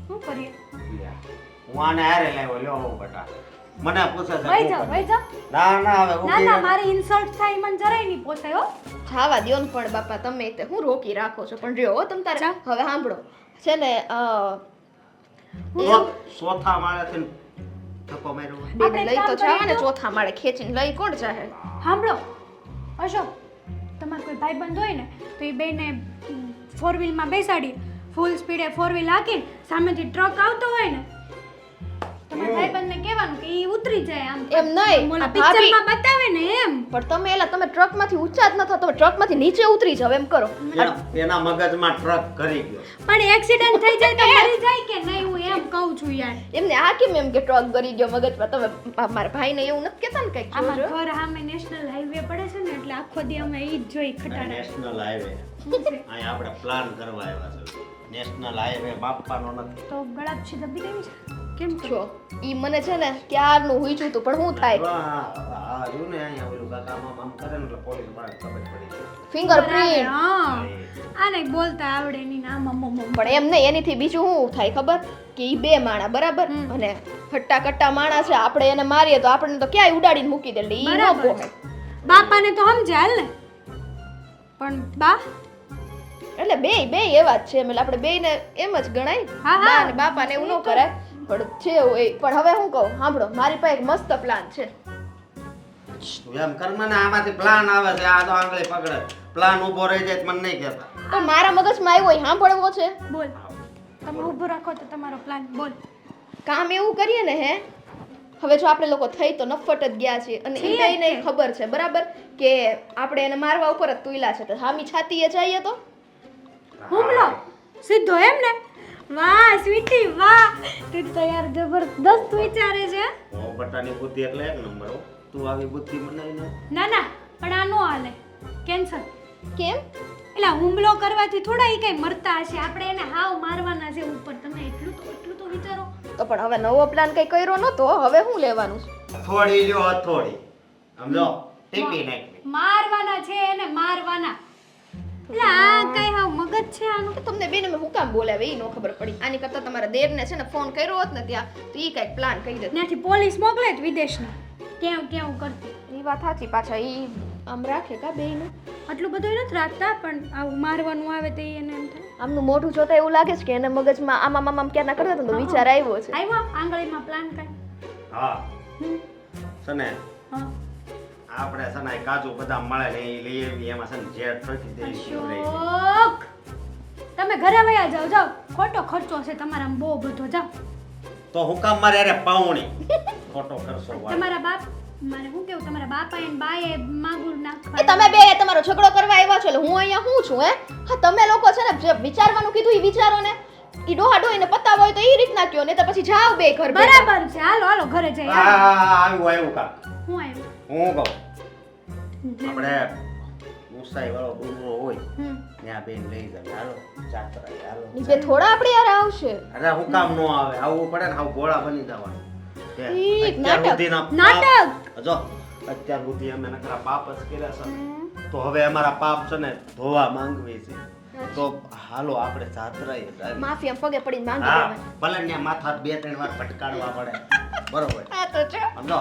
શું કરીએ? લ્યા, હું આને હારે લાવ્યો લ્યો બહુ બટા. મને પૂછે છે વઈ શું જાઓ કરવું? વઈ જાઓ. ના ના હવે ના ઊભી ના રહે. મારી ઇન્સલ્ટ થાય મને જરાય નહીં પોસાય હો. ખાવા દ્યો ને પણ બાપા તમે તે હું રોકી રાખો છો. પણ રહ્યો હો તમ તારે. જા. હવે સાંભળો છે ને ચોથા માળેથી ધક્કો માર્યો હોય. બેબી આપણે લઈ તો કામ જાવ ને કરીએ તો? ચોથા માળે ખેંચીને લઈ કોણ જાહે? સાંભળો અશોક, તમારો કોઈ ભાઈબંધ હોય ને તો એ બેને 4 વ્હીલમાં બેસાડીએ, ફૂલ સ્પીડે 4 વ્હીલ હાકીને સામેથી ટ્રક આવતો હોય ને તમારા ભાઈબંધને કહેવાનું કે ઈ ઉતરી જાય આમ. એમ નહીં, ઓલા આ ભાભી- પિક્ચરમાં બતાવે ને એમ. પણ તમે એલા તમે ટ્રકમાંથી ઊંચા જ ન થતો, તમે ટ્રકમાંથી નીચે ઉતરી જાવ એમ કરો. એના મગજમાં ટ્રક કરી ગયો. પણ એક્સિડન્ટ થઈ જાય તો મરી જાય કે નહીં, હું એમ કહું છું યાર. એમને આ કેમ એમ કે ટ્રક કરી ગયો મગજમાં? તમે મારા ભાઈને એવું નથી કહેતા ને કંઈક આમાં જોજો. ઘર સામે નેશનલ હાઈવે પડે છે ને એટલે આખો દી અમે ઈ જ જોઈ ખટાડા. નેશનલ હાઈવે અહીંયા આપણે પ્લાન કરવા આવ્યા છે. નેશનલ હાઈવે માપવાનો નથી. તો ગળાપછી દબી ગઈ છે કેમ છો? જો ઈ મને છે ને ક્યારનું હુંચું હતું પણ શું થાય આ રહ્યું ને અહીંયા ઓલું કાકા આમ કરે ને એટલે પોલીસ વાળાને ખબર પડી જાય. ફિંગરપ્રિન્ટ. હા આને બોલતા આવડે નહીં ના મમ્મો. પણ એમ નહીં, એનીથી બીજું શું થાય ખબર? કે ઈ બે માણા બરાબર અને હટ્ટા કટ્ટા માણા છે. આપણે એને મારીએ તો આપણને તો ક્યાંય ઉડાડીને મૂકી દે. એટલે ઈ ન બરાબર. પોહાય. બાપાને તો સમજે હાલ ને, પણ બા એટલે બે એવા જ છે એટલે આપણે બેયને એમ જ ગણાય હા, હા. બા અને બાપાને એવું ન કરાય પણ છે એવું એ પણ હવે હું કહું સાંભળો મારી પાસે એક મસ્ત પ્લાન છે તું એમ કર મને આમાંથી પ્લાન આવે છે આ તો આંગળી પકડે પ્લાન ઊભો રહી જાય તો મને નહીં કહેતા તો મારા મગજમાં આવ્યો હોય સાંભળવો છે બોલ તમે ઊભો રાખો તો તમારો પ્લાન બોલ કામ એવું કરીએ ને હે હવે જો આપણે લોકો થઈ તો નફટ જ ગયા છીએ અને છીએ જ એને તે. ખબર છે બરાબર કે આપણે એને મારવા ઉપર જ તુયલા છે તો હામી છાતીએ જઈએ તો હુમલો સીધો એમ ને વાહ સ્વીટી વાહ તું તો યાર જબરદસ્ત વિચારે છે ઓ બટાની બુદ્ધિ એટલે એક નંબર હો તું આવી બુદ્ધિ બનાવીને ના ના પણ આ નો હાલે કેન્સર કેમ એટલે હુમલો કરવાથી થોડા એ કઈ મરતા હશે આપણે એને હાવ મારવાના છે ઉપર તમે એટલું તો વિચારો તો પણ હવે નવો પ્લાન કઈ કર્યો નતો હવે શું લેવાનું છે થોડી લ્યો હથોડી સમજો ટીપી નાખી મારવાના છે એને મારવાના એટલે આ કઈ હાવ મગજ છે આનું તો તમને બેને મેં હું કામ બોલાવે એ નો ખબર પડી આની કરતા તમારા દેરને છે ને ફોન કર્યો હોત ને ત્યાં તો ઈ કઈક પ્લાન કરી દે ત્યાંથી પોલીસ મોકલે જ વિદેશની કેવું કરતી ઈ વાત સાચી પાછા ઈ આમ રાખે કા બેયનું આટલું બધું નથી રાખતા પણ આવું મારવાનું આવે તો ઈ એને એમ થાય આમનું મોઢું જોતા એવું લાગે છે કે એને મગજમાં આમ ક્યાં ના કરતા તો વિચાર આવ્યો છે આવ્યો આંગળીમાં પ્લાન કઈ હા હમ. સને હા આપણે સને કાજુ બદામ મળે ને એ લઈ આવી એમાં સને ઝેર ઠોકી દે અશોક તમે ઘરે વયા જાઓ ખોટો ખર્ચો છે તમારા બહુ બધો જાઓ તો હું કામ મારે અરે પાઉણી ખોટો કરશો વાત તમારા બાપ મારે શું કેવું તમારા બાપા એને બાએ માગુર એ નાખવા તમે બે તમારો ઝઘડો કરવા આવ્યા છો એટલે હું અહીંયા હું છું હે હા તમે લોકો છે ને જે વિચારવાનું કીધું ઈ વિચારો ને ઈ ડોહા ડોહીને પતાવ હોય તો ઈ રીતના કયો ને તો પછી જાવ બે ઘર ભેગા. બરાબર છે હાલો ઘરે જઈએ આવ્યું કાક હું આવ્યું હું કહું આપણે મુસાઈ વાળો ડુંગરો હોય ત્યાં બેન લઈ જાય હાલો જાત્રા હાલો ઈ બે થોડા આપણે યાર આવશે અરે હું કામ નો આવે આવવું પડે ને આવું ગોળા બની જવાનું કે ઈ અત્યાર નાટક. સુધીના નાટક. જો અત્યાર સુધી અમે નકરા પાપ જ કર્યા છે ને. તો હવે અમારા પાપ છે ને ધોવા માંગવી છે તો હાલો આપણે જાત્રાએ જાય માફી આમ પગે પડીને માંગી હા દેવાની ભલે ત્યાં માથા 2-3 વાર ભટકાડવા પડે બરોબર આ તો છે સમજો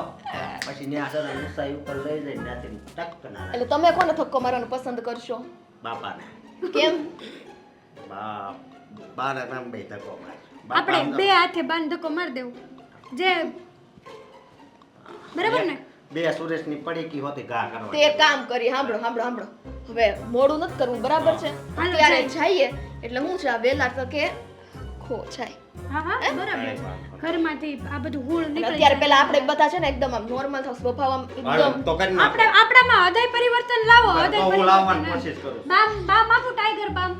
પછી ત્યાં છે ને મુસાઈ ઉપર લઈ જઈને ત્યાંથી ટક ના એટલે તમે કોને ધક્કો મારવાનું પસંદ કરશો બાપાને કેમ બાને નામ બે ધક્કો માર આપણે બે હાથે બાંધ ધક્કો મારી દેવું જે બરાબર ને બે સુરેશની પડીકી હોતી ઘા કરવા તે એક કામ કરી સાંભળો હવે મોડું નથી કરવું બરાબર છે હાલો, અત્યારે જાય. જઈએ એટલે હું છે આ વેલા તકે ખો જાય હા બરાબર ઘરમાંથી આ બધું હુળ અને નીકળી અત્યારે જાય. પેલા આપણે બધા છે ને એકદમ આમ નોર્મલ થાવ સ્વભાવ આમ એકદમ તો કરી નાખો. આપણામાં હૃદય પરિવર્તન લાવો બસ, હૃદય તો હું લાવવાની પરિવર્તન કોશિશ કરું છું. બામ આપું ટાઈગર બામ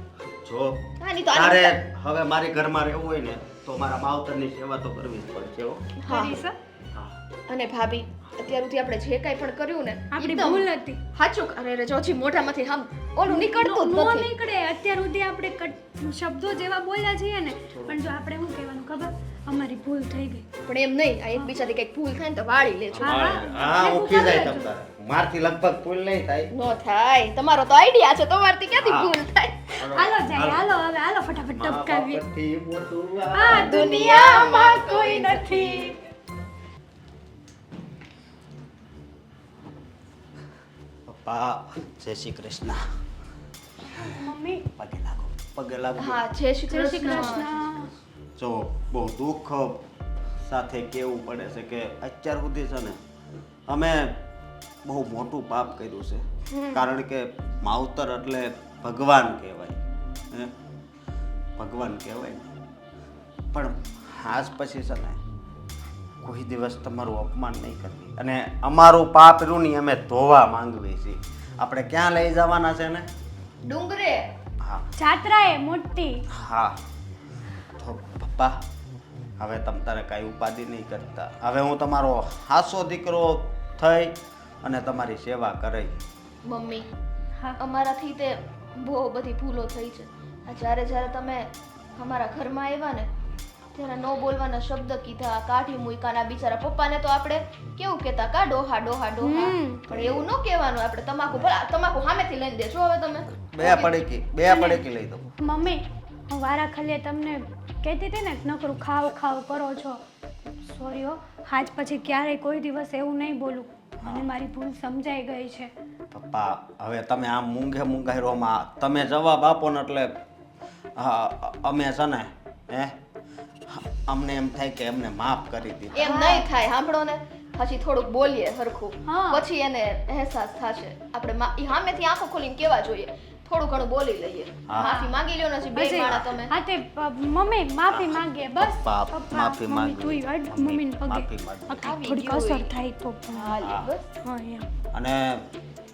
જો હા નહીં તો તારે આની- હવે મારી ઘરમાં રહેવું હોય ને તો મારા માવતરની સેવા તો કરવી જ પડશે હો. હા કરીશ હો. હા. અને ભાભી અત્યાર સુધી આપણે જે કાંઈ પણ કર્યું ને આપણી એકદમ ભૂલ હતી સાચું અરે જોજી મોઢામાંથી આમ ઓલું નીકળતું જ નો નથી નીકળે અત્યાર સુધી આપણે શબ્દો જેવા બોલ્યા છીએ ને પણ જો આપણે શું કહેવાનું ખબર અમારી ભૂલ થઈ ગઈ પણ એમ નહીં આ એકબીજાથી કંઈક ભૂલ થાય ને તો વાળી લેજો હા, હા એટલે ઉઠી જાય ખબર તમ તારે મારથી લગભગ ભૂલ નહીં થાય નો થાય તમારો તો આઈડિયા છે તમારથી ક્યાંથી હા. ભૂલ થાય હાલો જાય હાલો હવે હાલો ફટાફટ મા ટપકાવીએ બાપથી મોટું આ દુનિયામાં કોઈ નથી પપ્પા જય શ્રી કૃષ્ણ મમ્મી પગે લાગો હા જય શ્રી જય શ્રી કૃષ્ણ કૃષ્ણ જો બહુ દુઃખ સાથે કહેવું પડે છે કે અત્યાર સુધી છે ને અમે બહુ મોટું પાપ કર્યું છે કારણ કે માવતર એટલે ભગવાન કહેવાય હે ભગવાન કહેવાય પણ આજ પછી છે ને કોઈ દિવસ તમારું અપમાન નહીં કરવી અને અમારું પાપ રૂની અમે ધોવા માંગવી છીએ આપણે ક્યાં લઈ જવાના છે ને ડુંગરે હા જાત્રા એ મોટી હા તો પપ્પા હવે તમ તારે કાંઈ ઉપાધિ નહીં કરતા હવે હું તમારો હાસો દીકરો થઈ અને તમારી સેવા કરી મમ્મી હા અમારાથી તે બહુ બધી ભૂલો થઈ છે આ જ્યારે તમે અમારા ઘરમાં આવ્યા ને ત્યારે ન બોલવાના શબ્દ કીધા કાઢી મૂકાના બિચારા પપ્પાને તો આપણે કેવું કહેતા કા ડોહા ડોહા ડોહા પણ એવું ન કહેવાનું આપણે તમાકુ સામેથી લઈને દેજો હવે તમે બે પડેકી લઈ દો મમ્મી હું વારા ખાલી તમને કહેતી હતી ને નકરું ખાવ ખાવ કરો છો સોરી હો આજ પછી ક્યારેય કોઈ દિવસ એવું નહીં બોલું મને મારી ભૂલ સમજાઈ ગઈ છે. પપ્પા હવે તમે આમ મૂંઘે મૂંઘાઈરોમાં તમે જવાબ આપો ને એટલે અમે છે ને અમને એમ થાય કે એમને માફ કરી દીધું. એમ નહીં થાય, સાંભળો ને, પછી થોડુંક બોલીએ હરખું, હા. પછી એને અહેસાસ થશે. આપણે ઈ સામેથી આંખો ખોલીને કેવા જોઈએ, થોડું ઘણું બોલી લઈએ, હા. માફી માંગી લ્યો ને, બે હજી- માણા તમે. હા તે મમ્મી માફી માંગે બસ. પપ્પા, પપ્પા, માફી મમ્મી, માંગી. તુંય અડ મમ્મીને પગે. માફી માંગી. આ આવી થોડીક ગયું અસર હોય. થાય તો હા, લે, હા. બસ. હા એમ. અને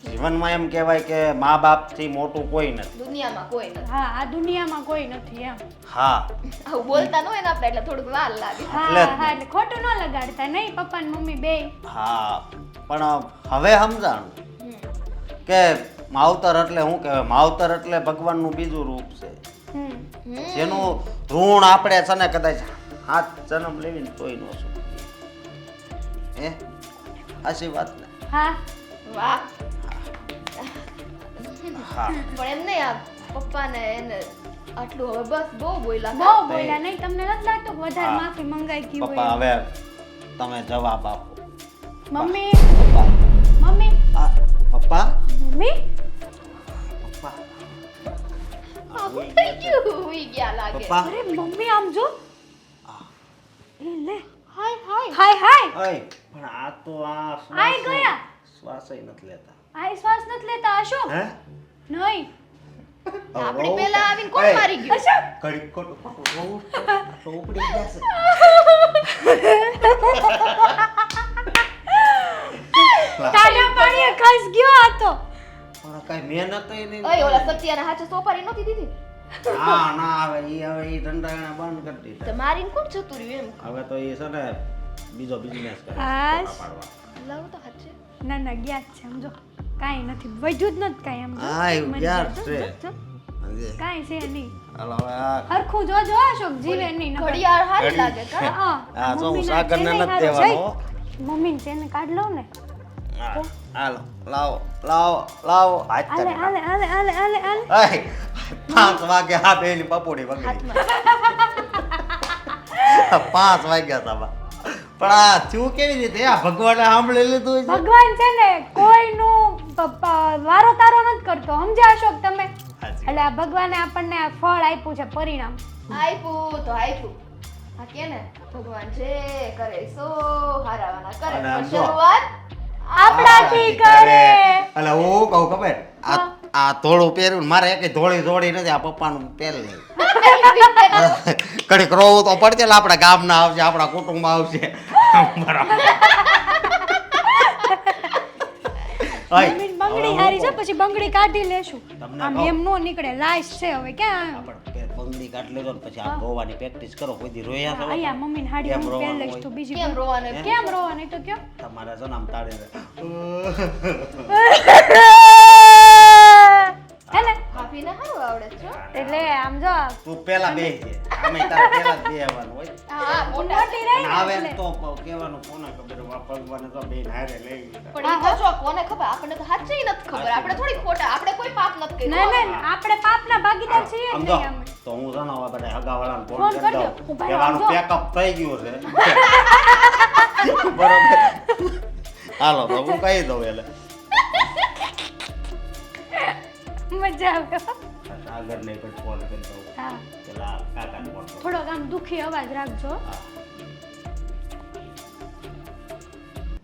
જીવનમાં એમ કહેવાય કે મા બાપથી મોટું કોઈ નથી. દુનિયામાં કોઈ નથી. હા આ દુનિયામાં કોઈ નથી એમ. હા આવું બોલતા ન હોય ને આપણે એટલે થોડુંક વાર લાગે. હા એટલે જ ને. હા એટલે ખોટું ન લગાડતા નહીં પપ્પા ને મમ્મી બે. હા પણ હવે સમજાણું હમ. કે માવતર એટલે શું કહેવાય, માવતર એટલે ભગવાનનું બીજું રૂપ છે હમ જેનું ઋણ આપણે છે ને કદાચ હાથ જન્મ લેવીને તોય ન શું હે સાચી વાત ને. હા વાહ. હા પણ એમ નહીં, આ પપ્પાને એને આટલું હવે બસ બહુ બોલ્યા. બહુ બોલ્યા નહીં તમને નથી લાગતું કે વધારે હા. માફી મંગાઈ ગઈ પપ્પા હોય? હવે તમે જવાબ આપો. મમ્મી પપ્પા મમ્મી આ પપ્પા મમ્મી પપ્પા આવું થઈ ગયું, હુઈ ગયા લાગે. પપ્પા અરે મમ્મી આમ જો. એ લે હાય હાય. હાય હાય ઓય પણ આ તો આ આય ગયા. શ્વાસય નથી લેતા આ શ્વાસ નથી લેતા અશોક હે નહીં આપણી પહેલા આવીને કોણ મારી ગયું? અશોક ઘડીક ખોટું ઉપડી ગયા છે. તાજા પાણીએ ખસ ગયો આ તો. પણ કઈ મહેનત નહીં. ઓય ઓલા સત્યાના હાચે સોપારી નહોતી દીધી? ના ના હવે ઈ ધંધા બંધ કરી દીધા. તો મારીને કોણ જતું રહ્યું એમ? હવે તો એ છે ને બીજો બિઝનેસ કરે હાશ. ફોટા પાડવા. લાવ તો હાચે. ના ના ગયા જ છે સમજો કાંઈ નથી વધ્યું જ નથી કાંઈ એમ જો. હા, એ મને ગયા જ જો, છે. જો, જો. કાંઈ છે નહીં હાલો હવે આ હરખું જોજો અશોક જીવે નહીં નકર. ઘડિયાળ હારી લાગે કા? હા, આ જો હું મમ્મીના સાગરને ચેને નથી હારું દેવાનો. જઈ. મમ્મીને ચેને કાઢ લઉં ને હા, હાલો લાવો લાવો લાવો હાથ આલે કરી આલે આલે આલે આલે આલે નાખો. 5 વાગે હા બેની પપોડી વગડી. હાથમાં. 5 વાગ્યા તા બા. પણ આ થયું કેવી રીતે આ ભગવાને સાંભળી લીધું છે. ભગવાન છે ને કોઈનું વારો તારો નથી કરતો સમજ્યા અશોક તમે સાચી. એટલે આ ભગવાને આપણને આ ફળ આપ્યું છે પરિણામ આપ્યું તો આપ્યું. આ કે ને ભગવાન જે કરે સો હારાવાના કરે. અને આમ પણ જો. શરૂઆત આપણાથી કરે એટલે હું કહું ખબર આ ધોળું પહેર્યું મારે એક ધોળી જોડી નથી આ પપ્પાનું પહેરી કડીક રોવું તો પડશે એટલે આપણા ગામના આવશે આપણા કુટુંબમાં આવશે બરાબર. ઓય, મમ્મીની બંગડી હારી છે પછી બંગડી કાઢી લેશું તમને આમ કહું. એમ નો નીકળે લાઈસ છે હવે ક્યાં આપણે બંગડી કાઢ લેજો ને પછી આ રોવાની પ્રેક્ટિસ કરો કોઈ દી રોયા છો? અહીંયા મમ્મીની હાડી કેમ હું પહેર રોવાનું લઈશ હોય? તો બીજી કેમ રોવાનું? કેમ રોવાનું તો કયો તમારે છે ને આમ તાળી હે ને ભાભીને સારું આવડે છે હો. એટલે આમ જો તું પેલા બેસજે અમે તારે પેલા જ બેહવાનું હોય હા મોટા. મોટી રહી અને ને આવે ને એટલે. તો કહેવાનું કોને ખબર ભગવાને તો બેન હારે લઈ લીધા. પણ ઈ તો જો કોને ખબર, આપણને તો હાચેય નથી ખબર. આપણે થોડી ખોટા, આપણે કોઈ પાપ નથી કર્યું. ના ના આપણે પાપના ભાગીદાર છીએ જ સમજો નહીં અમે તો હું છે ને હવે બધા હગાવાળાને ફોન ફોન કરી કરજો. દઉં ઉભા કે રહો, મારું સમજો. પેકઅપ થઈ ગયું છે બરોબર હાલો તો હું કહી દઉં એટલે મજા આવે સાગરને પણ ફોન કરી દઉં હા પેલા કાકાને ફોન કરું થોડોક આમ દુખી અવાજ રાખજો હા